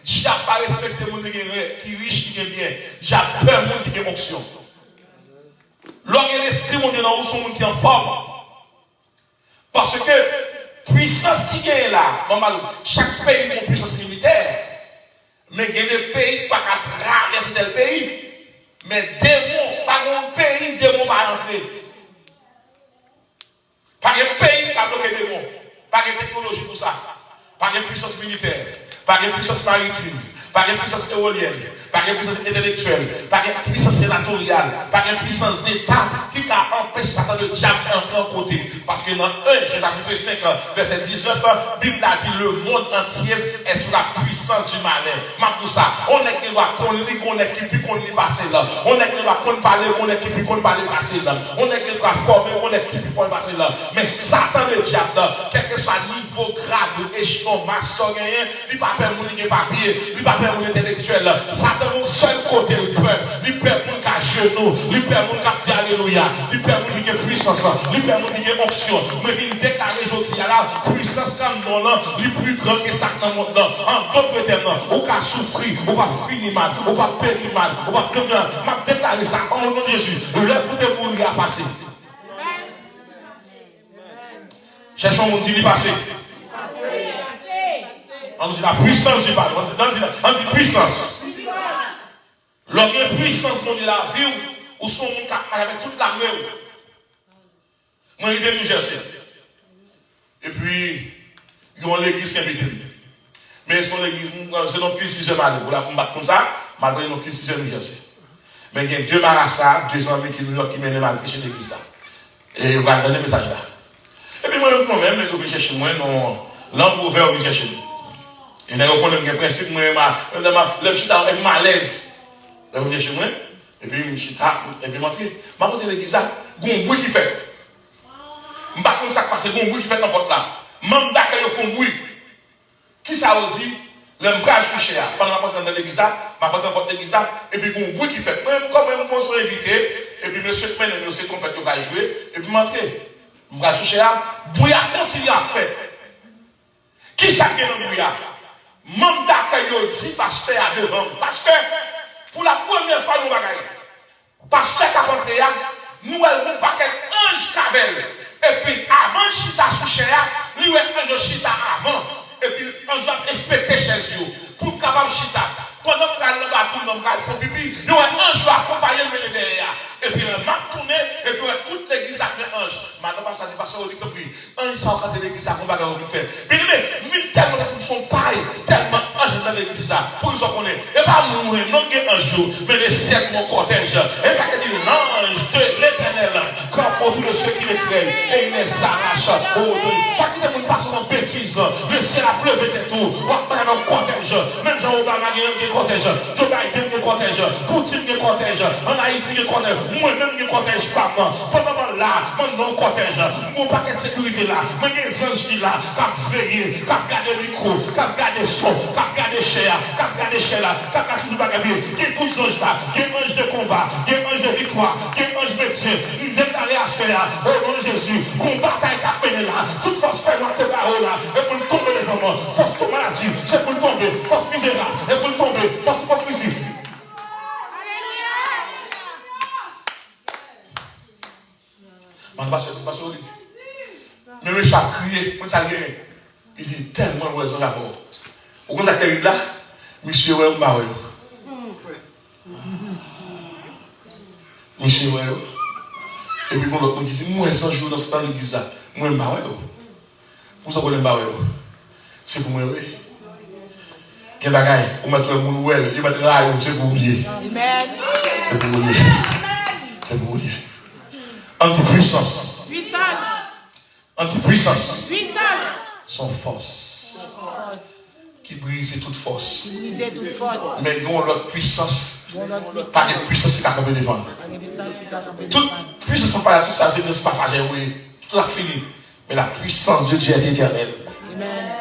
Je n'ai pas respecté le monde qui est riche, qui est bien. J'ai peur du monde qui est onction. L'homme et l'esprit, mon Dieu, dans son monde qui est en forme. Parce que puissance qui est là, chaque pays a une puissance militaire. Mais il y a des pays qui ne peuvent pas traverser tel pays. Mais démons, pas un pays, démons pas rentrer. Pas un pays qui a bloqué les démons. Pas de technologie pour ça. Pas de puissance militaire. Pas de puissance maritime. Pas de puissance éolienne. Pas de puissance intellectuelle. Pas de puissance sénatoriale. Pas de puissance d'État qui a empêché Satan de diable d'entrer en côté. Parce que dans 1 chapitre 5, verset 19, la Bible a dit le monde entier est sous la puissance du malin. Mais pour ça, on est qui doit connaître, on est qui puis qu'on y passe là. On est qui doit parler, on est qui puis qu'on parle passer là. On est qui doit former, on est qui puis qu'on passer là. Mais Satan le diable, quel que soit niveau, grade, échelon, master, il ne peut pas permettre de papier, il ne peut pas permettre intellectuel. Satan, mon seul côté, le peuple, il permet qu'à genoux, il permet qu'à dire alléluia, il permet qu'il y ait puissance, il permet qu'il y ait onction. Mais il déclare aujourd'hui, la puissance dans le monde, il est plus grand que ça dans le monde. En d'autres termes, on va souffrir, on va finir mal, on va périr mal, on va devenir. Je déclare ça en nom de Jésus. L'heure pour te mourir à passer. Cherchons mon dit passer. On dit la puissance du Père. On dit puissance. L'homme est puissance dans la vie où son monde avec toute la main. Moi, je viens de New Jersey. Et puis, ils ont l'église qui est invitée. Mais son église, c'est notre fils 6e année. Pour la combattre comme ça, malgré notre fils 6e New Jersey. Mais il y a deux marassas, 2 amis qui mènent mal chez l'église là. Et on va donner le message là. Et puis moi-même, je vais chercher moi, l'angle ouvert, je vais chercher moi. Et là, on connaît le principe, moi, je suis avec malaise. Je vais chercher moi. Et puis, je suis et puis, je vais rentrer dans l'église là, il y a un bruit qui fait. Je ne sais pas comment ça passe, il y a un bruit qui fait dans votre là. Même d'accueil, il faut un bruit. Qui ça vous dit? Le bras souché, pendant la porte de l'église là, ma porte de l'église là, et puis il y a un bruit qui fait. Moi, comme je suis invité, et puis monsieur Pen et monsieur Complet qui va jouer, et puis m'entrer. Je bras souché là, bruit a continué à faire. Qui ça qui est dans le bruit? Même d'accueil, dit pasteur à devant. Pasteur, pour la première fois, nous bagaille. Pasteur qui a rentré, nous avons pas quel ange cavel. Et puis, avant chita sous cher, nous avons ange chita avant. Et puis, on a respecté chez eux. Pour capable chita. Pendant que nous avons nous avons fait pipi, nous avons un ange accompagné le derrière. Et puis, on a tourné, et puis, toute l'église a fait ange. Maintenant, ça dit, pasteur, on dit, ange, ça a fait l'église, ça a fait. Puis, mais, tellement qu'ils sont pareils, tellement ange dans l'église, pour qu'ils soient connus. Et pas mourir, non, qu'il y ait un jour, mais les siècles, mon cortège. Et ça qui dit, l'ange de l'éternel, comme pour tous ceux qui les créent, et il les arrache. Pas qu'il y ait une personne en bêtise, le ciel a pleuvé des tout, on va pas un cortège, même Jean-Obama, il y a un cortège, Joe Biden, il y a un cortège, Poutine, il y a un cortège, en Haïti, il y a un cortège, moi-même, il y a un cortège, pas moi. Pendant là, mon cortège, mon paquet de sécurité là, mais il y a des anges qui là, qui ont veillé, qui ont gardé le micro, qui ont gardé le son, qui ont gardé cher, qui ont gardé cher là, qui ont gardé tout le bagage. Il y a tous les anges là, il y a un ange de combat, il y a un ange de victoire, il y a un ange médecin, une déclaration là, au nom de Jésus, qu'on bataille qui a mené là, toute force fermante là, et pour le tomber devant moi, force de maladie, c'est pour le tomber, force misérable, et pour le tomber, force hypocrisie. Mais le chat crié, quand ça vient, il dit tellement de raisons d'abord. Au compte d'accueil là, monsieur ouais, on va monsieur ouais. Et puis, mon autre qui dit, moi, 100 jours dans cette église là, moi, je vais Pour ça, c'est pour moi. Quel bagaille, on met tout le monde ouel, il met là, c'est pour oublier. Amen. C'est pour oublier. C'est pour oublier. Antipuissance. Puissance. Antipuissance. Puissance. Son force. Qui brise toute force. Brisez toute force. Mais nous, notre puissance. Bon, notre puissance. Pas de puissance qui est capable de défendre. Pas de puissance qui est capable de Toute défendre. puissance, pas tout ça, c'est de ce passager, oui. Tout a fini. Mais la puissance de Dieu est éternelle. Amen.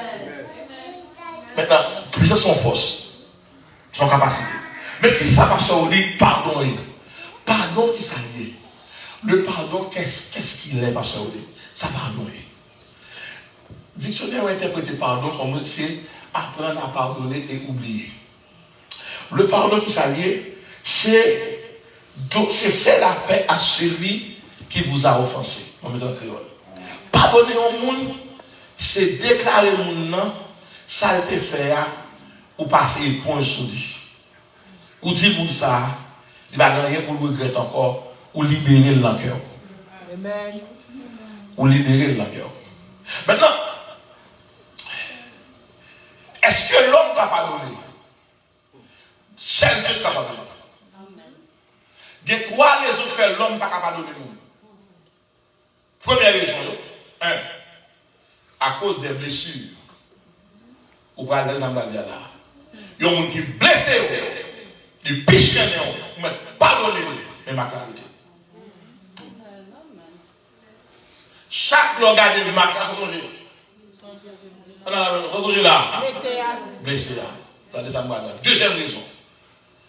Maintenant, puissance son force, son capacité. Mais qui ça va se dire pardon? Pardon qui ça lié? Le pardon, qu'est-ce qu'il est, pasteur Oli? Ça pardon. Dictionnaire a interprété pardon comme c'est apprendre à pardonner et oublier. Le pardon qui ça lié, c'est faire la paix à celui qui vous a offensé. On met en créole. Pardonner au monde, c'est déclarer au monde ça a été fait ou passer le point sur lui. Ou dire pour ça, il va gagner pour le regretter encore, ou libérer le cœur. Amen. Ou libérer le cœur. Maintenant, est-ce que l'homme t'a pardonné? Seul Dieu t'a pardonné. Il y a trois raisons pour faire l'homme pas pardonner. Première raison, à cause des blessures. Ou pas des âmes là. Il y a un monde qui est blessé, il piche les néons, mais pardonner, mais ma clarité. Chaque organe de ma classe, on est là. Blessé là. Attendez ça, moi là. Deuxième raison.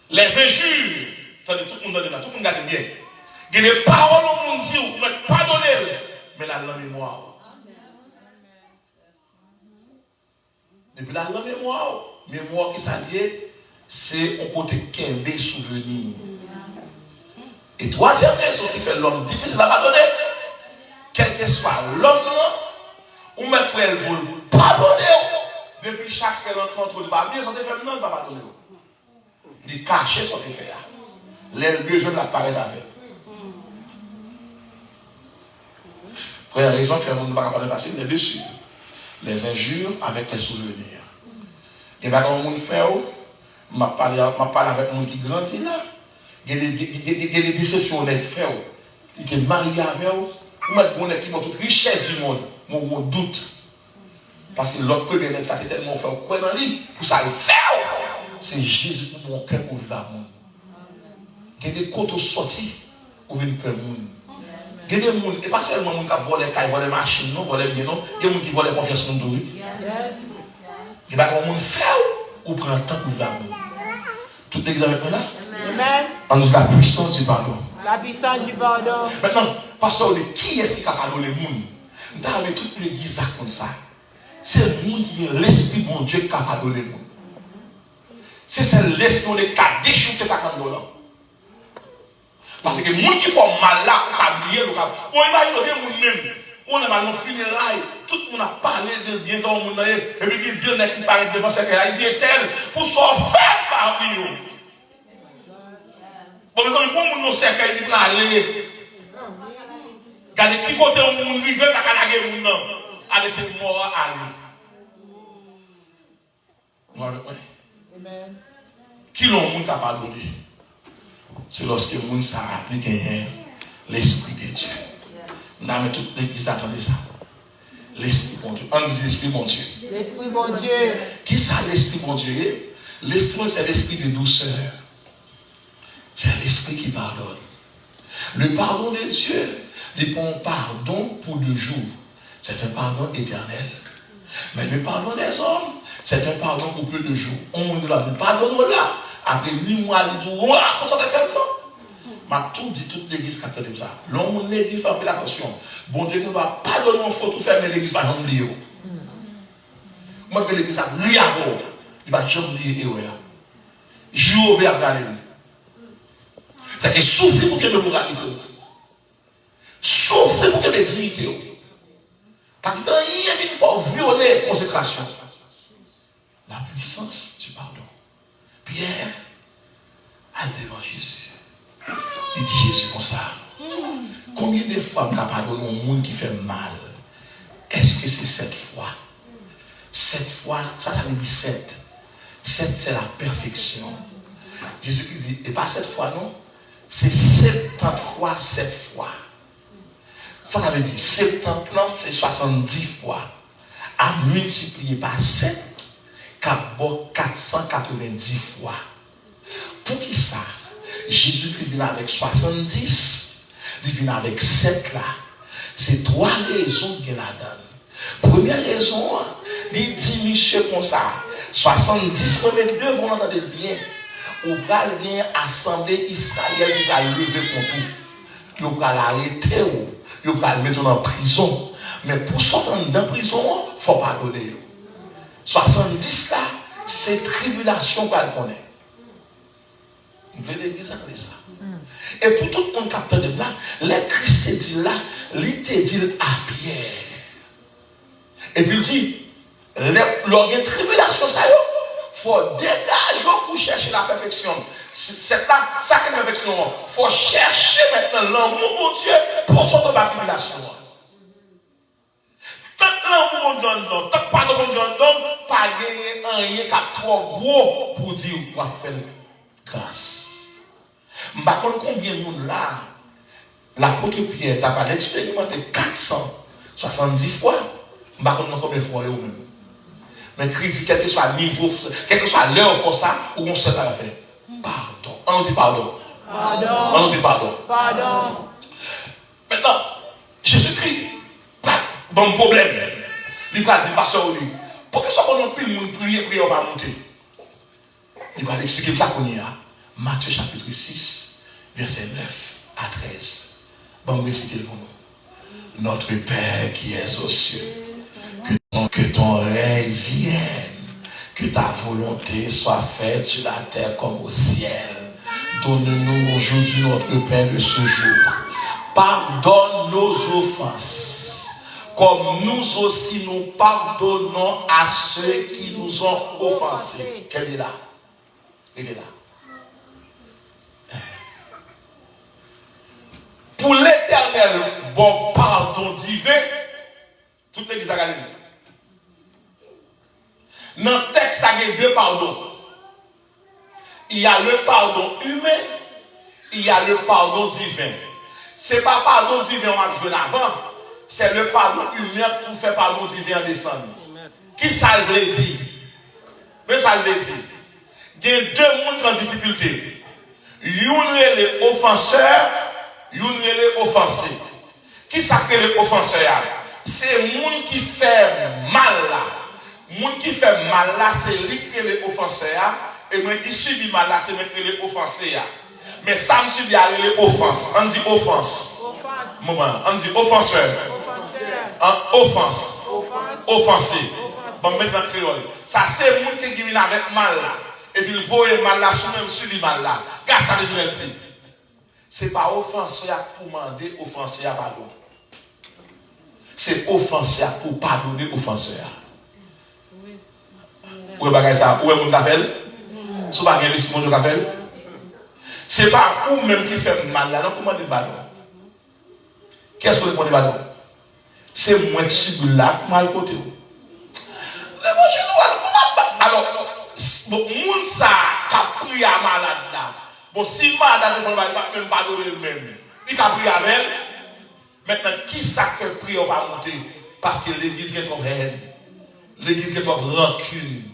Les injures. Attendez, tout le monde est là, tout le monde garde bien. Il y a des paroles au monde dit, mais pardonnez, mais la mémoire. Depuis la mémoire qui s'allie, c'est un côté qu'un des souvenirs. Et troisième raison qui fait l'homme difficile à pardonner, quel que soit l'homme, ou mettre elle pour pardonner, depuis chaque rencontre de barbier, son défait non, il ne va pas pardonner. Il cache son défait. Les besoins de la paraître avec. Première raison qui fait que nous ne pouvons pas pardonner facile, les blessures. Les injures avec les souvenirs. Et bien, quand on fait, je parle avec les gens qui grandissent là. Il y a des déceptions qui fait. Il est marié avec eux. Ou qui ont toute richesse du monde. Mon doute. Parce que l'autre premier mec, ça a tellement fait quoi dans lui. Pour ça, il fait. C'est Jésus pour mon cœur pour vivre à moi. Il y a des côtes sortis pour venir pour le monde. Il y a des gens, et pas seulement les gens qui volent les cailles, volent les machines, non, volent les biens, non. Il y a des gens qui volent les confiances dans tout. Il y a des gens qui font ou prend le temps pour vivre. Tout l'examen est là. Amen. On nous la puissance du pardon. La puissance du pardon. Maintenant, pasteur, qui est-ce qui a pardonné le monde? Nous avons toute l'église comme ça. C'est le monde qui est l'esprit de mon Dieu qui a pardonné le monde. C'est l'esprit qui a déchoué ça comme là. Parce que les gens qui font mal là, on imagine les gens même. On est dans nos funérailles, tout le monde a parlé de bien dans le monde, et puis il y a deux nègres qui paraissent devant cette il dit tel, pour s'en faire parmi nous. Bon, mais ça, il faut que nous cercueils, il faut aller. Regardez qui côté on nous rive, pas qu'à la guerre, non. Avec les morts à aller. Amen. Qui l'ont monde a pardonné? C'est lorsque le monde s'est appliqué l'esprit de Dieu. Nous avons toute l'église attendez ça. L'esprit bon Dieu. On dit l'esprit bon Dieu. L'esprit bon Dieu. Qui ça l'esprit bon Dieu? L'esprit c'est l'esprit de douceur. C'est l'esprit qui pardonne. Le pardon de Dieu n'est pas un pardon pour 2 jours. C'est un pardon éternel. Mais le pardon des hommes, c'est un pardon pour peu de jours. On nous pardonne là. Après 8 mois, il dit, on s'en fait faire m'a tout dit toute l'église catholique ça. L'homme n'est dit faire l'attention. Bon Dieu ne va pas donner un faute ou faire mais l'église va jamais oublier. Moi que l'église a rien à voir. Il va jamais oublier et ouais. Jour vers regarder. C'est que souffrir pour que le moralité. Souffrir pour que le dignité. Parce que il faut violer la consécration. La puissance du pardon. Pierre, allez devant Jésus. Il dit Jésus comme ça. Combien de fois tu as pardonné au monde qui fait mal? Est-ce que c'est 7 fois. 7 fois, ça veut dire 7. 7, c'est la perfection. Jésus-Christ dit, et pas 7 fois, non. C'est 70 fois 7 fois. Ça veut dire 70 là, c'est 70 fois. À multiplier par 7, 490 fois. Pour qui ça? Jésus-Christ vient avec 70, il vient avec 7 là. C'est 3 raisons qu'il a donné. Première raison, il dit, monsieur, comme ça, 70, mais 2 vont entendre bien. Ou va bien assemblée Israël, il va lever contre tout. Il va l'arrêter, il va le mettre en prison. Mais pour sortir de prison, il ne faut pas donner. 70 là, c'est tribulation qu'on connaît. Vous voulez l'église en ça. Et pour tout le monde qui a de là, les Christ dit là, il te dit à Pierre. Et puis il dit, lors de tribulation, ça y est, il faut dégager pour chercher la perfection. C'est là, ça qui est la perfection. Il faut chercher maintenant l'amour de Dieu pour sortir de la tribulation. Tant que l'amour de Dieu, tant que pardon de Dieu, pas gagner un rien qui est trop gros pour dire qu'on va faire grâce. Je ne sais pas combien de monde là, l'apôtre Pierre t'a pas expérimenté 470 fois. Je ne sais pas combien de fois même. Mais Christ dit, quel que soit le niveau, quel que soit l'heure pour ça, ou on sait pas faire. Pardon. On dit pardon. Pardon. On dit pardon. Pardon. Maintenant, Jésus-Christ, bon problème. Il va dire, pasteur, pourquoi ça qu'on a plus de monde prier, on va monter. Il va expliquer ça qu'on y a. Matthieu chapitre 6, verset 9 à 13. Bon, récitez pour nous. Notre Père qui es aux cieux, que ton règne vienne, que ta volonté soit faite sur la terre comme au ciel. Donne-nous aujourd'hui notre pain de ce jour. Pardonne nos offenses, comme nous aussi nous pardonnons à ceux qui nous ont offensés. Quel est là? Il est là. Pour l'Éternel, bon pardon divin, toute l'église a gagné. Dans le texte, il y a 2 pardons. Il y a le pardon humain, il y a le pardon divin. Ce n'est pas pardon divin on a joué avant, c'est le pardon humain pour faire pardon divin en descendre. Qui ça veut dire? Mais ça veut dire, il y a 2 mondes en difficulté. L'un est les offenseurs, l'un est les offensés. Qui ça fait les offenseurs? C'est les gens qui fait mal là. Les gens qui fait mal là, c'est lui qui est les offenseurs. Et moi qui subis mal là, c'est moi qui est les offensés. Mais ça me subit les offenses. On dit offense. Moment. On dit offenseur. Offense. Offensé. Bon, maintenant créole. Ça, c'est les gens qui viennent avec mal là. Et puis, ils voient mal là, sous-même subit mal là. Regarde ça, les gens. Ce n'est pas offenseur pour demander offenseur pardon. C'est offenseur pour pardonner offenseur. Où est bagage ça? Où est mon café? Si vous avez un café, ce n'est pas vous même qui fait mal là, non, comment dire pardon? Qu'est-ce que vous répondez pardon? C'est moi qui suis là, mal côté. Alors, moun ça qui a pris à malade là. Bon, si malade ne va même pas donner le même, il a pris avec elle. Maintenant, qui ça fait prier, on va monter? Parce que l'église est trop haine, l'église est trop rancune,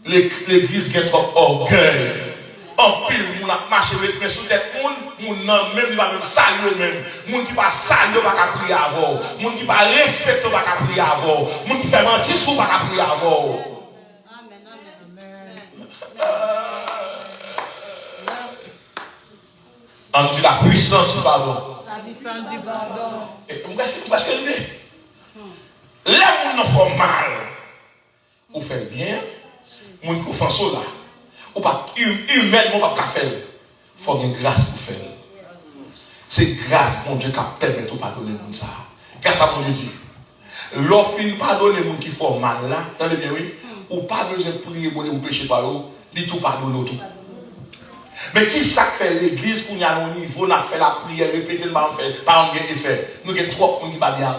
l'église est trop orgueil. En pile, moun a marché avec mes sous-têtes, moun nan même, il va même saluer même. Moun qui va saluer, va pas prier avant. Moun qui va respecter, va pas prier avant. Moun qui fait mentir, va pas prier avant. On dit la puissance du pardon. La puissance du pardon. Et pourquoi est-ce qu'elle fait? Là où nous faisons mal, ou fait bien, ou nous faisons là, ou pas humainement pas faire. Il faut une grâce pour faire. C'est grâce, mon Dieu, qui permet de pardonner les gens. Qu'est-ce que mon Dieu dit? L'offre pardonner les gens qui font mal là, attendez bien, oui, ou pas besoin de prier pour les péchés par eux, dit tout pardonner tout. Mais qui ça fait l'église pour y aller au niveau, on a fait la prière, répéter le mal fait, pas en bien fait. Nous avons 3 personnes qui ne sont pas bien.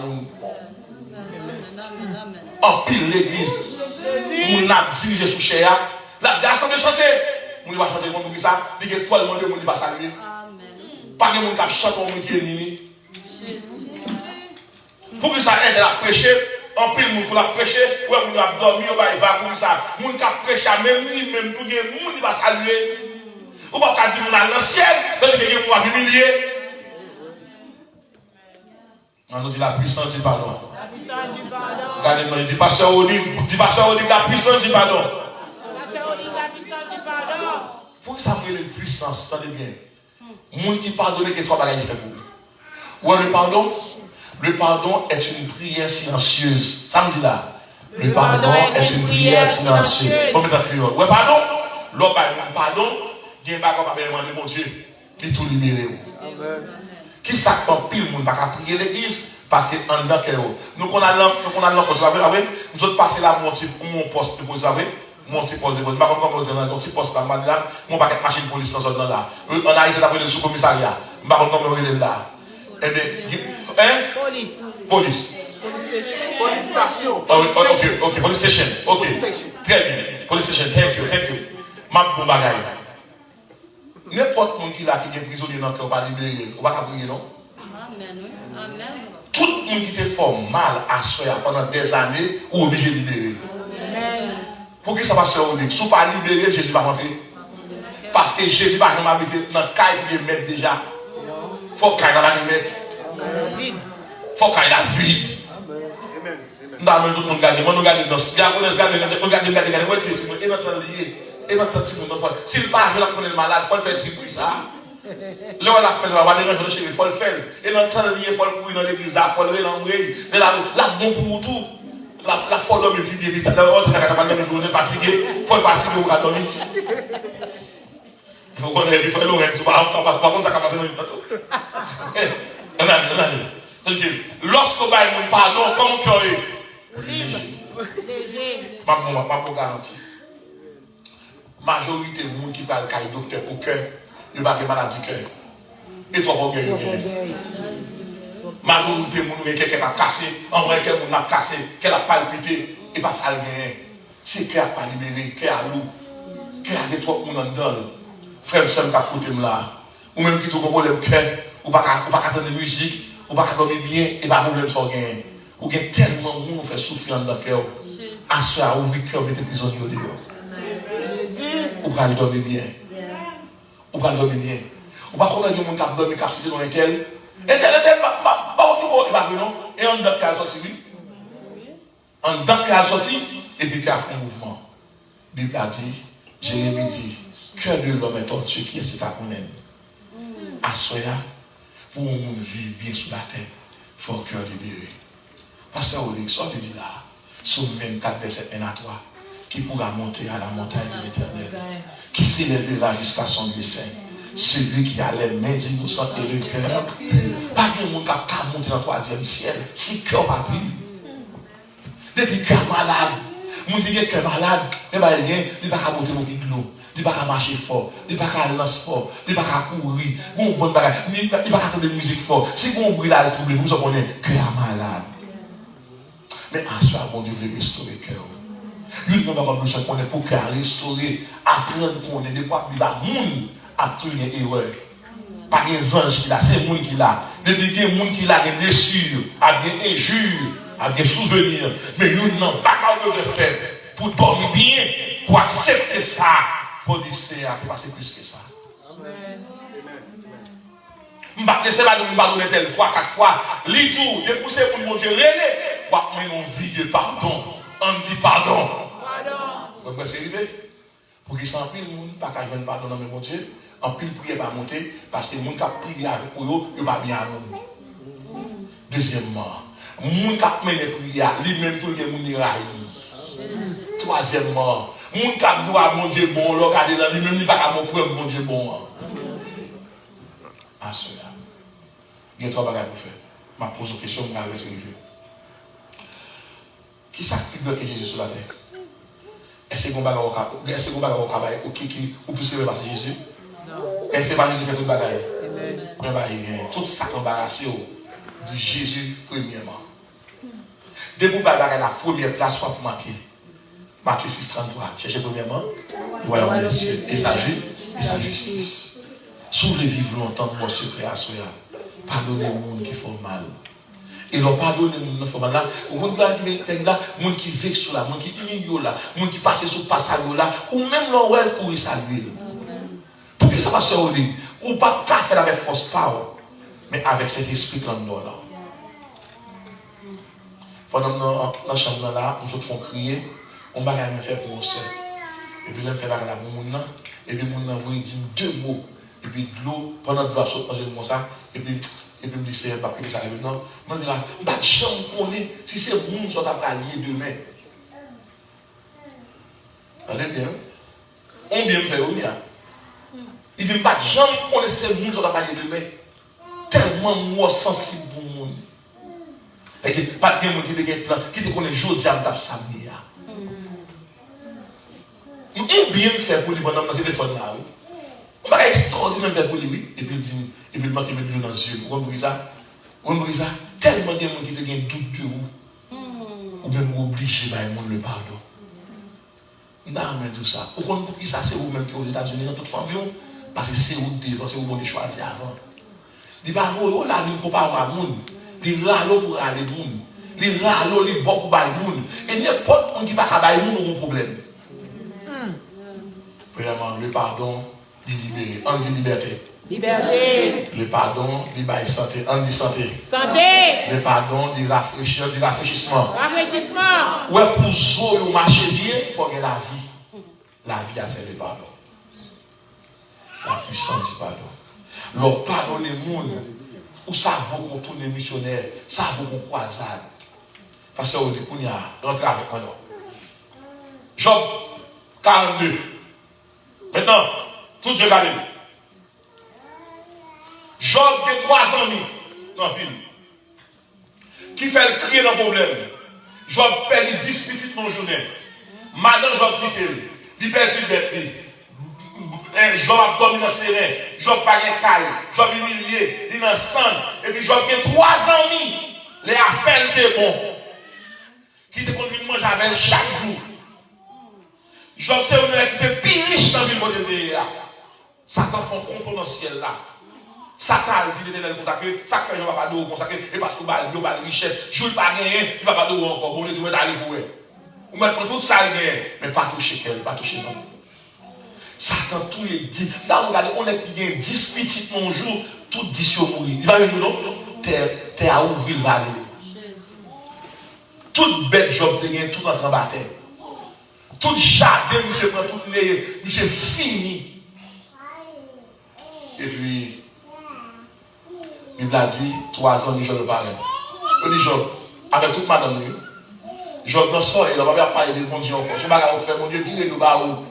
En pile l'église. On a dirigé sous Chéa. La dit assemblée chanter. On va chanter mon qui ça. Il y a toi le monde on va saluer. Pas de monde qui chante on qui est mini. Pour que ça aide à prêcher. En pile monde pour la prêcher. Ouais on a dormi on va pour ça. Monde qui prêcher même ni même tout le monde va saluer. Ou pas dire mon à l'ancien, dans les gens vont humilier. On nous dit la puissance du pardon. La puissance du pardon. Regardez-moi, il dit pasteur Oli, la puissance du pardon. Pasteur Oli, la puissance du pardon. Pour ça me une puissance, attendez bien. Monde qui pardonne et trois bagages fait pour lui. Ouais, le pardon est une prière silencieuse. Ça me dit là. Le pardon est une prière silencieuse. On met un criol. Ouais, pardon. L'homme pardon. Il y a un bagage à demander mon Dieu. Il tout libéré. Qui ça fait pile monde pas prier l'église parce que en dedans nous qu'on a nous autres passer là mon poste vous savez mon petit poste pas comme dire un petit poste là madame mon paquet machine police dans zone là on a essayé d'appeler le sous-commissariat pas comme on là et bien police station. OK police station OK très bien police station thank you m'a pour bagaille. N'importe qui là qui est prisonnier dans le cœur, on va libérer. On va pas prier, non? Amen. Tout le monde qui te fait mal à soi pendant des années, ou obligé de libérer. Pour qui ça va se faire? Si on ne pas libérer, Jésus va rentrer. Parce que Jésus va jamais habiter dans le cas qu'il met déjà. Il faut qu'il ait mettre. Il faut qu'il ait vide. Nous avons tout le monde gagné. Nous avons gagné dans ce cas. Nous avons gagné. Et maintenant, si le parent est malade, il faut le faire petit bruit ça. Là, on a fait, on va déranger le chéri, il faut le faire. Et dans le temps, il faut le courir dans l'église, il faut le l'embrer. Mais là, bon pour tout. La folle d'homme est plus bien vite. On est fatigué. Il faut le fatiguer pour dormir. Il faut qu'on ait fait l'oreille. Par contre, ça commence à nous dire. Lorsqu'on va nous pardon, comment on est libre. Léger. Ma garantie. Majorité de gens qui parlent de docteur au cœur, ils n'ont pas de maladie cœur. Et toi, on gagne. Majorité de gens qui ont cassé, en vrai, qui ont cassé, qui ont palpité, et pas de gagner. C'est qui n'a pas libéré, qui a loup, qui a des trois gens dedans. Frère, c'est un cas pour là. Ou même qui ont un problème cœur, ou pas entendre de musique, ou pas dormir bien, et pas de problème sans gagner. Ou il y a tellement de gens qui font souffrir dans le cœur. Assoir, ouvrir le cœur, mettre prisonnier au dehors. Ou pas dormir bien. Ou pas dormir bien. Ou pas connaître quelqu'un qui a dormi, qui a cité dans lequel. Et tel, il va venir. Et en dedans qui a sorti, oui. En dedans qui a sorti, et puis qui a fait un mouvement. La Bible a dit, Jérémie dit, cœur de l'homme est tortueux, qui est ce qu'on aime. Assoya, pour un monde vivre bien sous la terre, il faut un cœur libéré. Pasteur Oli, ça te dit là, Somme 24, verset 1 à 3. Qui pourra monter à la montagne de l'Éternel, qui s'élèvera jusqu'à son lieu saint. Celui qui a les mains innocentes et le cœur. Pas de monde qui a monté dans le troisième ciel. Si le cœur pas pris. Depuis le cœur malade. Mon qui est malade, il va il va monter au bibelot. Il va marcher fort. Il va lancer fort. Il va courir. Il va entendre de musique fort. Si vous brûlez là, vous vous apprenez cœur malade. Mais à soi, bon Dieu veut restaurer le cœur. Une fois qu'on a besoin qu'on est pour restaurer, apprendre qu'on est de quoi vivre à monde à tout une erreur. Pas des anges qui là, c'est le monde qui là. Depuis qu'il y a des gens qui là, des déchirures, des injures, des souvenirs. Mais nous n'avons pas besoin de faire pour dormir bien, pour accepter ça. Il faut dire c'est à passer plus que ça. Je ne vais pas laisser la donner tel 3-4 fois. L'idou, dépousser pour mon Dieu, relais. Mais on vit de pardon. On dit pardon. Donc, c'est arrivé. Pour qu'il s'en prie, le monde pas qu'à jouer pardon dans mon Dieu. En plus, prier va monter parce que le monde qui a prié avec eux, il va bien à nous. Deuxièmement, le monde qui a mené prière, lui-même tout le monde raille. Troisièmement, le monde qui a dit à mon Dieu bon, regardez là, lui-même il va pas mon preuve mon Dieu bon. Ah, cela. Il y a trois bagages pour faire. Je pose une question, je vais laisser arriver. Qui s'active que Jésus sur la terre? Est-ce qu'on va au travail ou peut se passer Jésus? Est-ce que pas Jésus fait tout le bagaille? Tout ça qu'on va embarrasser, dit Jésus premièrement. Dès que vous avez la première place, soit pour marquer. Matthieu 6,33. Cherchez premièrement. Royaume des cieux. Et sa justice. Soulevez vivre longtemps, mon secret à soi. Pardonnez les gens qui font mal. Et leur pardonner les gens qui font mal là. Ou vous regardez les gens qui vexent là, les gens qui humilient là, les gens qui passent sur le passage là, ou même l'orel pour y saluer. Pour que ça passe au lit. Ou pas faire avec force power, mais avec cet esprit qu'on a là. Pendant dans la chambre là, nous autres font crier, on va rien faire pour nous seul. Et puis là, on fait la moun, et puis moun nan voulait dire 2 mots. Et puis de l'eau, pendant de l'eau, saute dans ça, et puis me dit c'est pas que ça arrive. Non, je dis là, pas de chambre qu'on est, si c'est moun soit à lier demain. Allez bien. On bien fait, on y a. Il dit pas de chambre qu'on est, si c'est moun soit à lier demain. Tellement moi sensible pour moun. Et que pas de monde qui te plan, qui te connaît jodi à m'tap samedi. On bien fait pour lui pendant le téléphone là. On va extraordinaire faire pour lui, oui. Et puis il dit, et puis il manque de l'eau dans les yeux. Vous comprenez ça? Tellement de monde qui te gagne doute de vous. Ou même obligé par le monde le pardon. Non, mais tout ça. Vous comprenez qui ça, c'est vous-même qui aux États-Unis dans toute famille. Parce que c'est vous devant, c'est vous qui choisir avant. Il va vous là, il ne faut pas avoir monde. Il râle pour aller monde. Il râle, il bon pour aller monde. Et n'importe qui va travailler monde a un problème. Premièrement, le pardon, il libère. On dit liberté. Liberté. Le pardon, il libère santé. On dit santé. Santé. Le pardon, il rafraîchit. On dit rafraîchissement. Rafraîchissement. Ouais, pour ça, marcher bien, il faut que la vie. La vie a c'est le pardon. La puissance du pardon. Le pardon des mondes, où ça vaut qu'on tourne missionnaire, ça vaut qu'on croisade. Parce que on dit qu'on y a rentré avec moi. Job 42. Maintenant, tout je regarde. Job de 3 amis dans la ville. Qui fait le crier dans le problème. Job perd 10 petites mon journée. Madame Job quitte. Il perd sur bête. Job abdomen dans serein. Job pas de caille. Job humilié. Il est dans sang. Et puis Job a 3 amis. Les affaires étaient bons. Qui te conduit manger avec chaque jour. Job c'est un qui était plus riche dans le monde. Satan fait un complot dans le ciel là. Satan dit l'éternel pour ça que ça fait Job pas d'eau pour ça que et parce que bah il a richesse, joue pas gagner, il va pas d'eau encore. Bon, il doit aller pour eux. On met pour tout ça mais pas toucher qu'elle, pas toucher non. Satan tout est dit. Là regardez, on est qui gagne 10 petites mon jour, tout 10 sur mourir. Il va venir non terre à ouvrir le vallée. Toute bête Job te gagne tout entre en bataille. Tout jardin, monsieur prend tout les, monsieur fini. Et puis, il a dit, 3 ans, Job le parrain. Il dit, Job, avec toute madame, Job dans son, il n'a pas parlé de mon Dieu encore. Je vais faire, mon Dieu, virez le barreau.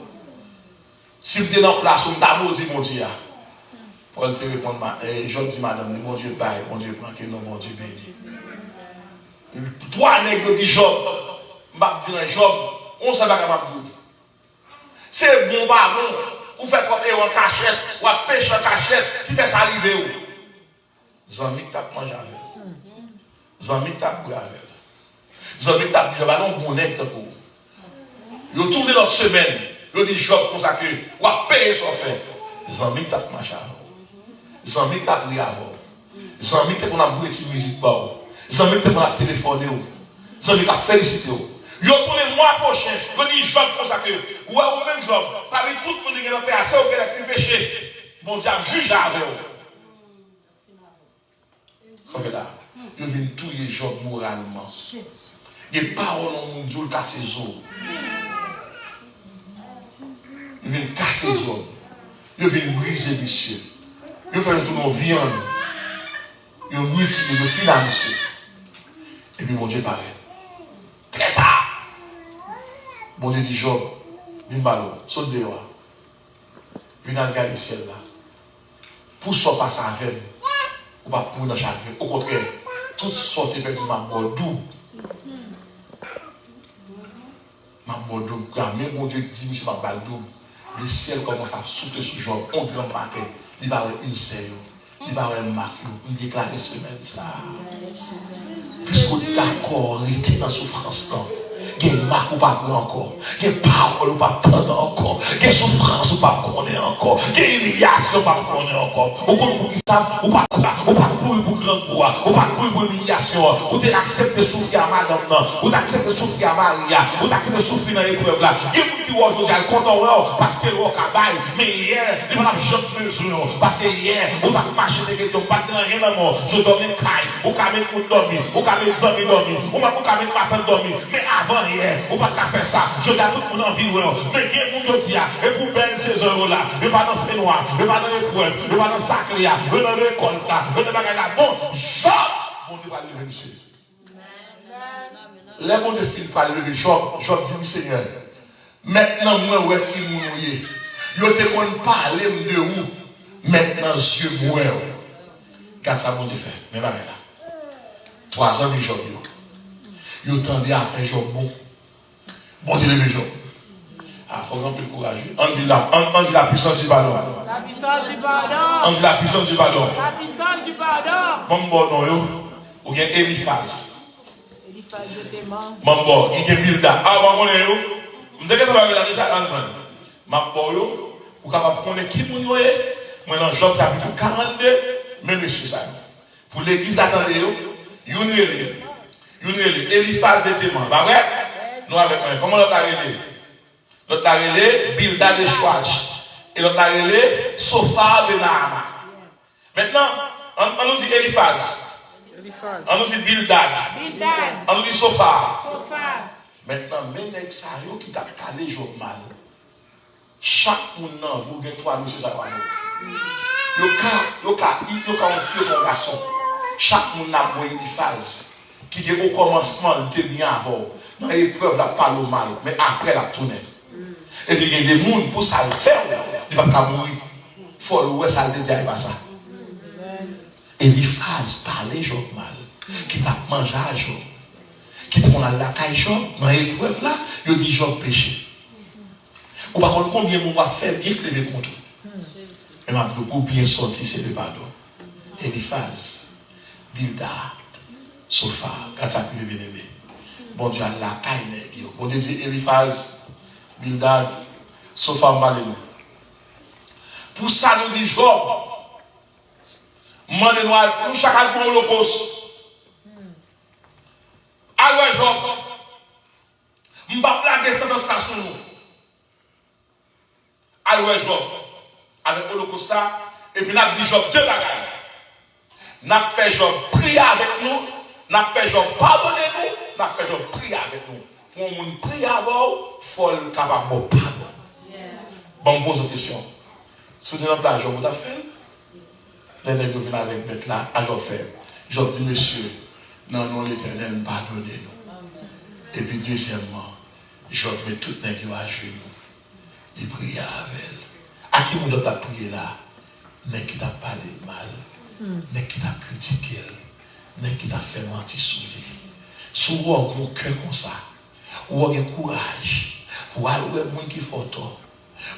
Si vous êtes dans place, vous m'avez dit, mon Dieu. Paul te répond, Job dit, madame, mon Dieu, baille, mon Dieu, prend que non, mon Dieu, béni. 3 nègres dit, Job, Job, on ne sait pas comment dire. C'est bon, pas bon. Vous faites comme en cachette, ou à pêcher en cachette, qui fait ça arriver. Zami tap mangé avec. Zami tap boire avec. Zami tap dit, non, bon nègre pour vous. Vous tournez l'autre semaine, vous dites, Job comme ça que, ou à payer son fait. Zami tap mangé avec. Zami tap boire avec. Zami tap on a voulu une musique pour vous. Zami tap on a téléphoné. Zami tap félicité. Yo tourné le mois prochain, je dis Job comme ça que, ou même Job, parmi tout le monde qui est dans le pays, c'est au qui a péché. Bon Dieu, juge avec eux. Comme là, je viens tuer Job moralement. Il y a paroles dans mon Dieu, casser les os. Je viens casser les os. Je viens briser monsieur. Je viens tout nos viande. Je multiplie, je file à monsieur. Et puis mon Dieu paraît. Très tard. Bon Dieu dit Job, viens malo, saute dehors. Viens regarder le ciel là. Pour ça passer avec nous, ou pas pour dans chacun. Au contraire, toute sorte perdu ma mort double. Ma mort double. Quand même mon Dieu dit, monsieur ma balle double. Le ciel commence à souffler sur Job. On grand matin. Il va avoir une selle. il va avoir marqué pour déclarer semaine ça. Puisqu'on est d'accord, rester dans la souffrance là. Il y a une marque ou pas encore. Il y a une parole ou pas attendre encore. Il y a une souffrance ou pas connaître encore. Il y a une humiliation ou pas connaître encore. Ou pour qui ça, ou pas courir pour grand pouvoir. Ou pas courir pour humiliation. Ou tu acceptes de souffrir à madame, ou tu acceptes de souffrir à Maria. Ou tu acceptes de souffrir dans l'épreuve là. Il y a des gens qui vont aujourd'hui content parce que le cabaye. Mais hier, ils vont jamais mesure. Parce que hier, on va marcher de quelqu'un, pas de rien dans le monde. Je dormais caille. Ou quand même pour dormir. Ou quand même sans dormir. Ou quand même matin dormir. Mais avant, hier, on va pas faire ça. Je garde tout le monde en vie. Mais il y a des gens qui disent, et pour belle ces heures-là, et pas dans le fait noir, et pas dans l'épreuve, et pas dans le sacré, et dans le récolte, et dans le bagage là. Bon, Job, bon Dieu va lever monsieur. Les gens ne filent pas lever Job dit, oui Seigneur, maintenant moi, ouais, qui mouille. Yo te kon parler de où, maintenant, Dieu mouille. Quand ça, bon Dieu fait, mais là, 3 ans de Job, yo tendait à faire Job bon. Bon Dieu le Job. Ah, il faut qu'on le courage. On dit la puissance du pardon. La puissance du pardon. On dit la puissance du pardon. La puissance du pardon. Bon, non, yo. Ou bien Eliphaz. Eliphaz de Téman. Bon, il y a Bildad. Ah, bon, yo. Je vais vous déjà dans le monde. Ma yo. Pour capable connaître qui moun yo est. Maintenant, Job chapitre 42. Mais monsieur ça. Pour l'église, attendez yo. Eliphaz de Téman. Pas vrai? Nous avec moi. Comment l'autre a réglé? L'autre a réglé Bildad de Chouach. Et l'autre a réglé Sophar de Naama. Maintenant, on nous dit Eliphaz. On nous dit Bildad. On nous dit Sophar. Maintenant, même ça qui t'a calé Job mal. Chaque monde nan vous gagne 3 monsieur ça va. Le cas on fait ton garçon. Chaque monde n'a pas Eliphaz qui est au commencement il était bien avant. Dans l'épreuve, la parle mal, mais après la tourne. Et puis il y a des gens pour ça le faire, il ne va pas mourir. Il faut le voir, ça ne dit pas ça. Eliphaz parlait Job mal, qui t'a mangé à Job, qui t'a mangé à la caille Job, dans l'épreuve là, il dit Job péché. Ou par contre, combien on va faire bien que le contre. Et ma beaucoup bien sorti, c'est le pardon. Eliphaz, Bildad, Sophar, quand ça peut bien aimé. Bon Dieu, la caille, bon Dieu dit Eliphaz, Bildad, Sophar, Malé. Pour ça, nous dit Job, moi, nous chaque fois holocauste. Alors, Job, je ne vais pas plaguer ça dans sa sous nous. Alors, Job, avec holocauste, et puis nous avons dit Job, Dieu la gagne. Nous avons fait Job prier avec nous, nous avons fait Job pardonner nous, nous avons fait Job prier avec nous. Pour nous prier avant, il faut être capable de pardon. Bon, pose une question. Si vous êtes dans la Job, vous avez fait? Les nègres viennent avec bête là, à Job fait. Job dit, monsieur, non, l'Éternel, pardonnez-nous. Et puis, deuxièmement, Job met tout les nègres à genoux. Il prie avec elle. À qui vous avez prié là? Mais qui t'a parlé de mal, mais qui t'a critiqué, mais qui t'a fait mentir sur lui. Si vous avez un cœur comme ça, ou avez courage, ou avez un monde qui fait tort,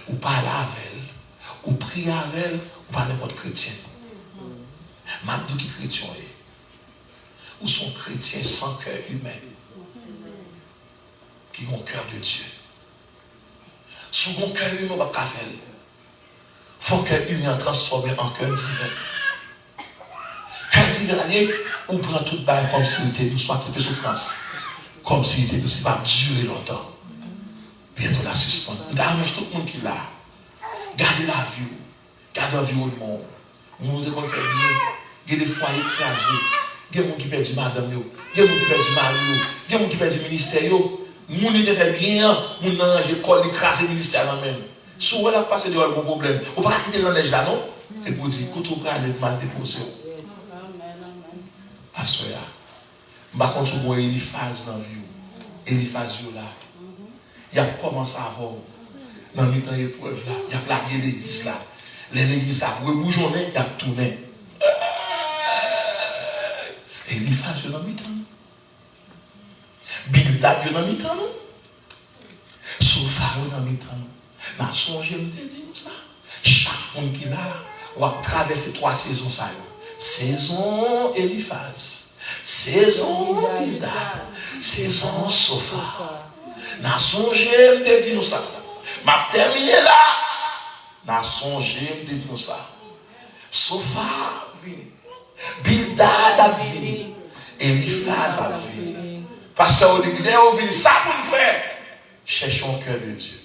ou parler avec elle, ou prier avec elle, ou pas n'importe chrétien. Même qui chrétien est, ou sont chrétiens sans cœur humain, qui ont cœur de Dieu. Si vous avez un cœur humain, vous ne pouvez pas faire. Il faut que l'union transforme en cœur divin. Cœur divin, on prend tout le bail comme s'il était douce, soit de souffrance. Comme s'il était douce, il va durer longtemps. Bientôt la suspendre. D'arranger tout le monde qui est là. Gardez la vie. Gardez l'environnement. Nous devons faire bien. Il y a des foyers écrasés. Il y a des gens qui perdent du madame. Il y a des gens qui perdent du mari. Il y a des gens qui perdent du ministère. Nous devons faire bien. Nous devons ranger l'écraser le ministère même. Si vous avez passé de bon problème, vous ne pouvez pas quitter le neige là, non? Et vous dites, quand vous allez mal déposer. À ce moment-là, par contre, vous voyez Eliphaz dans la vie. Eliphaz là. Il a commencé à avoir, dans le temps d'épreuve là, il a plagué l'église là. L'église là, vous bougeonnez, il a tourné. Eliphaz dans le temps. Bildad dans le temps. Sophar dans le temps. Mais songez, je me dis ça. Chaque monde qui est là, On va traverser 3 saisons. Ça, saison Eliphaz, saison Bildad, saison Sophar. N'a songé, me dit nous ça. M'a terminé là. N'a songé, me dit nous ça. Sophar vini. Bildad a vini. Eliphaz a vini. Pasteur Odigler a vini. Ça pour nous faire. Cherchons le cœur de Dieu.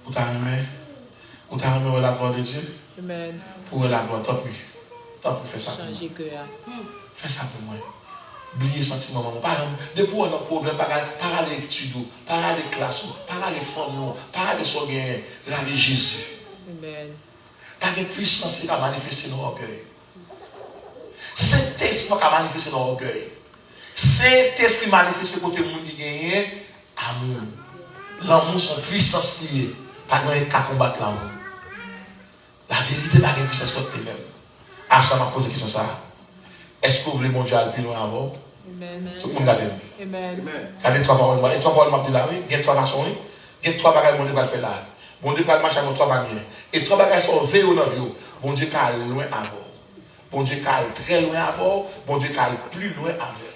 Vous t'as aimé la gloire de Dieu? Amen. Pour la gloire, tant pis. Tant pis, fais ça. Changer cœur. Fais ça pour moi. Oubliez sentiment. Par exemple, depuis on a un problème, par aller étudier, par aller classe, par aller famille, par aller soigner, aller Jésus. Amen. Pas de puissance qui a manifesté nos orgueils. Saint-Esprit qui a manifesté nos orgueils. Saint-Esprit manifesté côté le monde qui gagne amour. L'amour, son puissance liée. Pas de cas combattre l'amour. La vérité n'a pas de puissance contre lui-même. Ah, ça m'a posé la question ça. Est-ce que vous voulez mon Dieu aller plus loin avant? Amen. Tout le monde regarde. Amen. Regardez 3 paroles. Et 3 paroles m'a dit là, oui. Il y a 3 façons. Il y a 3 bagages que mon Dieu va faire là. Mon Dieu va marcher avec 3 manières. Et 3 bagages sont veillés dans la vie. Mon Dieu va loin avant. Mon Dieu va très loin avant. Mon Dieu va plus loin avant.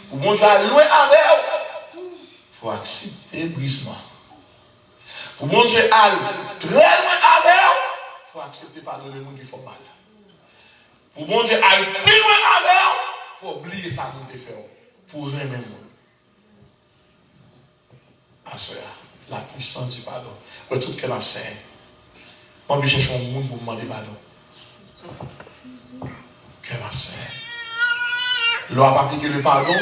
Pour mon Dieu va loin avant, il faut accepter le brisement. Pour mon Dieu va très loin avant, il faut accepter pardonner les gens qui font mal. Pour mon Dieu aller plus loin avec, il faut oublier ça pour te faire. Pour rien même. La puissance du pardon. Pour tout que m'a saint. Moi, je cherche un monde pour me demander pardon. Que m'a saint. L'on pas appliqué le pardon,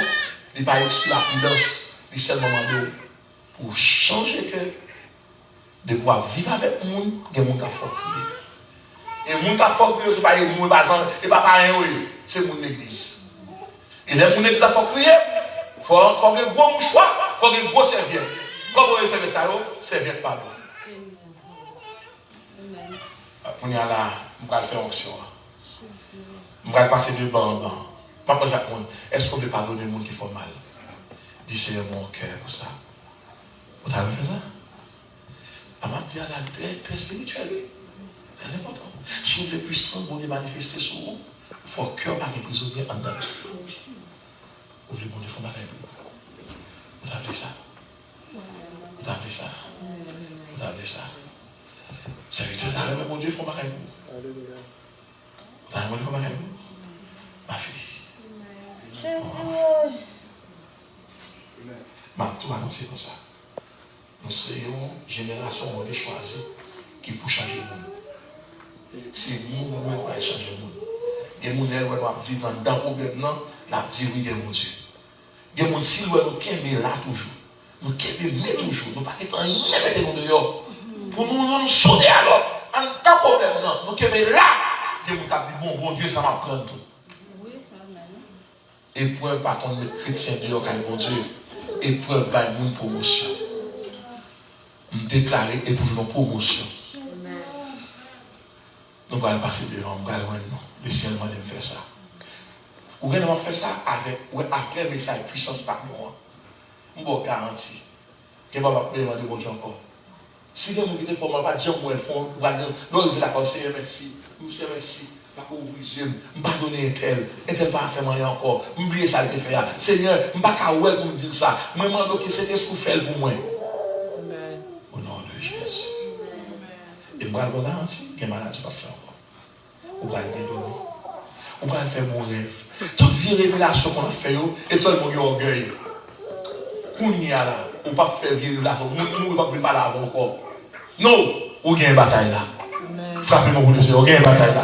il n'a pas exclu la prudence. Il seulement demandé pour changer que de pouvoir vivre avec le monde, il y a des gens qui font prier. Et les gens qui font prier, ce n'est pas les gens qui pas rien, c'est les gens de l'église. Et les gens de l'église font crier, il faut un gros mouchoir, il faut un gros serviette. Comment vous savez ça? Serviette pardon. On y a là, on va faire onction. On va passer de banc en banc. Papa Jacques, est-ce qu'on peut pardonner les gens qui font mal? Dis c'est mon cœur pour ça. Vous avez fait ça? Avant de dire là, très spirituel, très important. Sous le puissant, vous voulez manifester sur vous, il faut que le cœur soit prisonnier en dedans. Vous voulez bon Dieu, il faut malade. Vous avez ça? Vous avez ça? Vous avez ça? Serviteur, vous avez bon Dieu, il faut malade. Vous avez bon Dieu, il faut malade. Ma fille. Jésus. Ma tout annoncé comme ça. Nous sommes une génération où on est choisi qui peut changer le monde. C'est nous qui va changer le monde. Et nous devons vivre dans le problème, la dire oui, mon Dieu. Il y a des gens qui nous là toujours. Nous qui toujours. Nous ne pouvons pas rien mettre dehors. Pour nous sauter alors. En tant problème, nous qui là. Il y a des gens qui disent bon Dieu, ça m'a pris tout. Épreuve par contre le chrétien de bon Dieu. Épreuve par une promotion. Nous déclarer épreuve une promotion. Nous allons passer devant, nous allons le ciel m'a dit faire ça. Ou bien on fait ça avec, après le message puissance par moi. Je vous garantis. Que va pas demander bon Dieu encore. Si les gens qui te font pas dire moi ils font, non ils la conseiller merci, monsieur merci. Pas pour ouvrir les yeux, je ne vais pas donner un tel pas fait rien encore. Oubliez ça que fait. Seigneur, je ne vais pas pour me dire ça. Je me demande que c'est ce que vous faites pour moi. Amen. Au nom de Jésus. Et moi, je vais garantir que maladie va faire encore. Vous allez bien donner. Vous allez faire mon rêve. Toute vie révélation qu'on a fait, et tout le monde a orgueil. Qu'on y a là, on ne peut pas faire vie révélation. Nous ne pouvons pas parler avant encore. Non, on gagne une bataille là. Frappez-moi pour le Seigneur, on gagne une bataille là.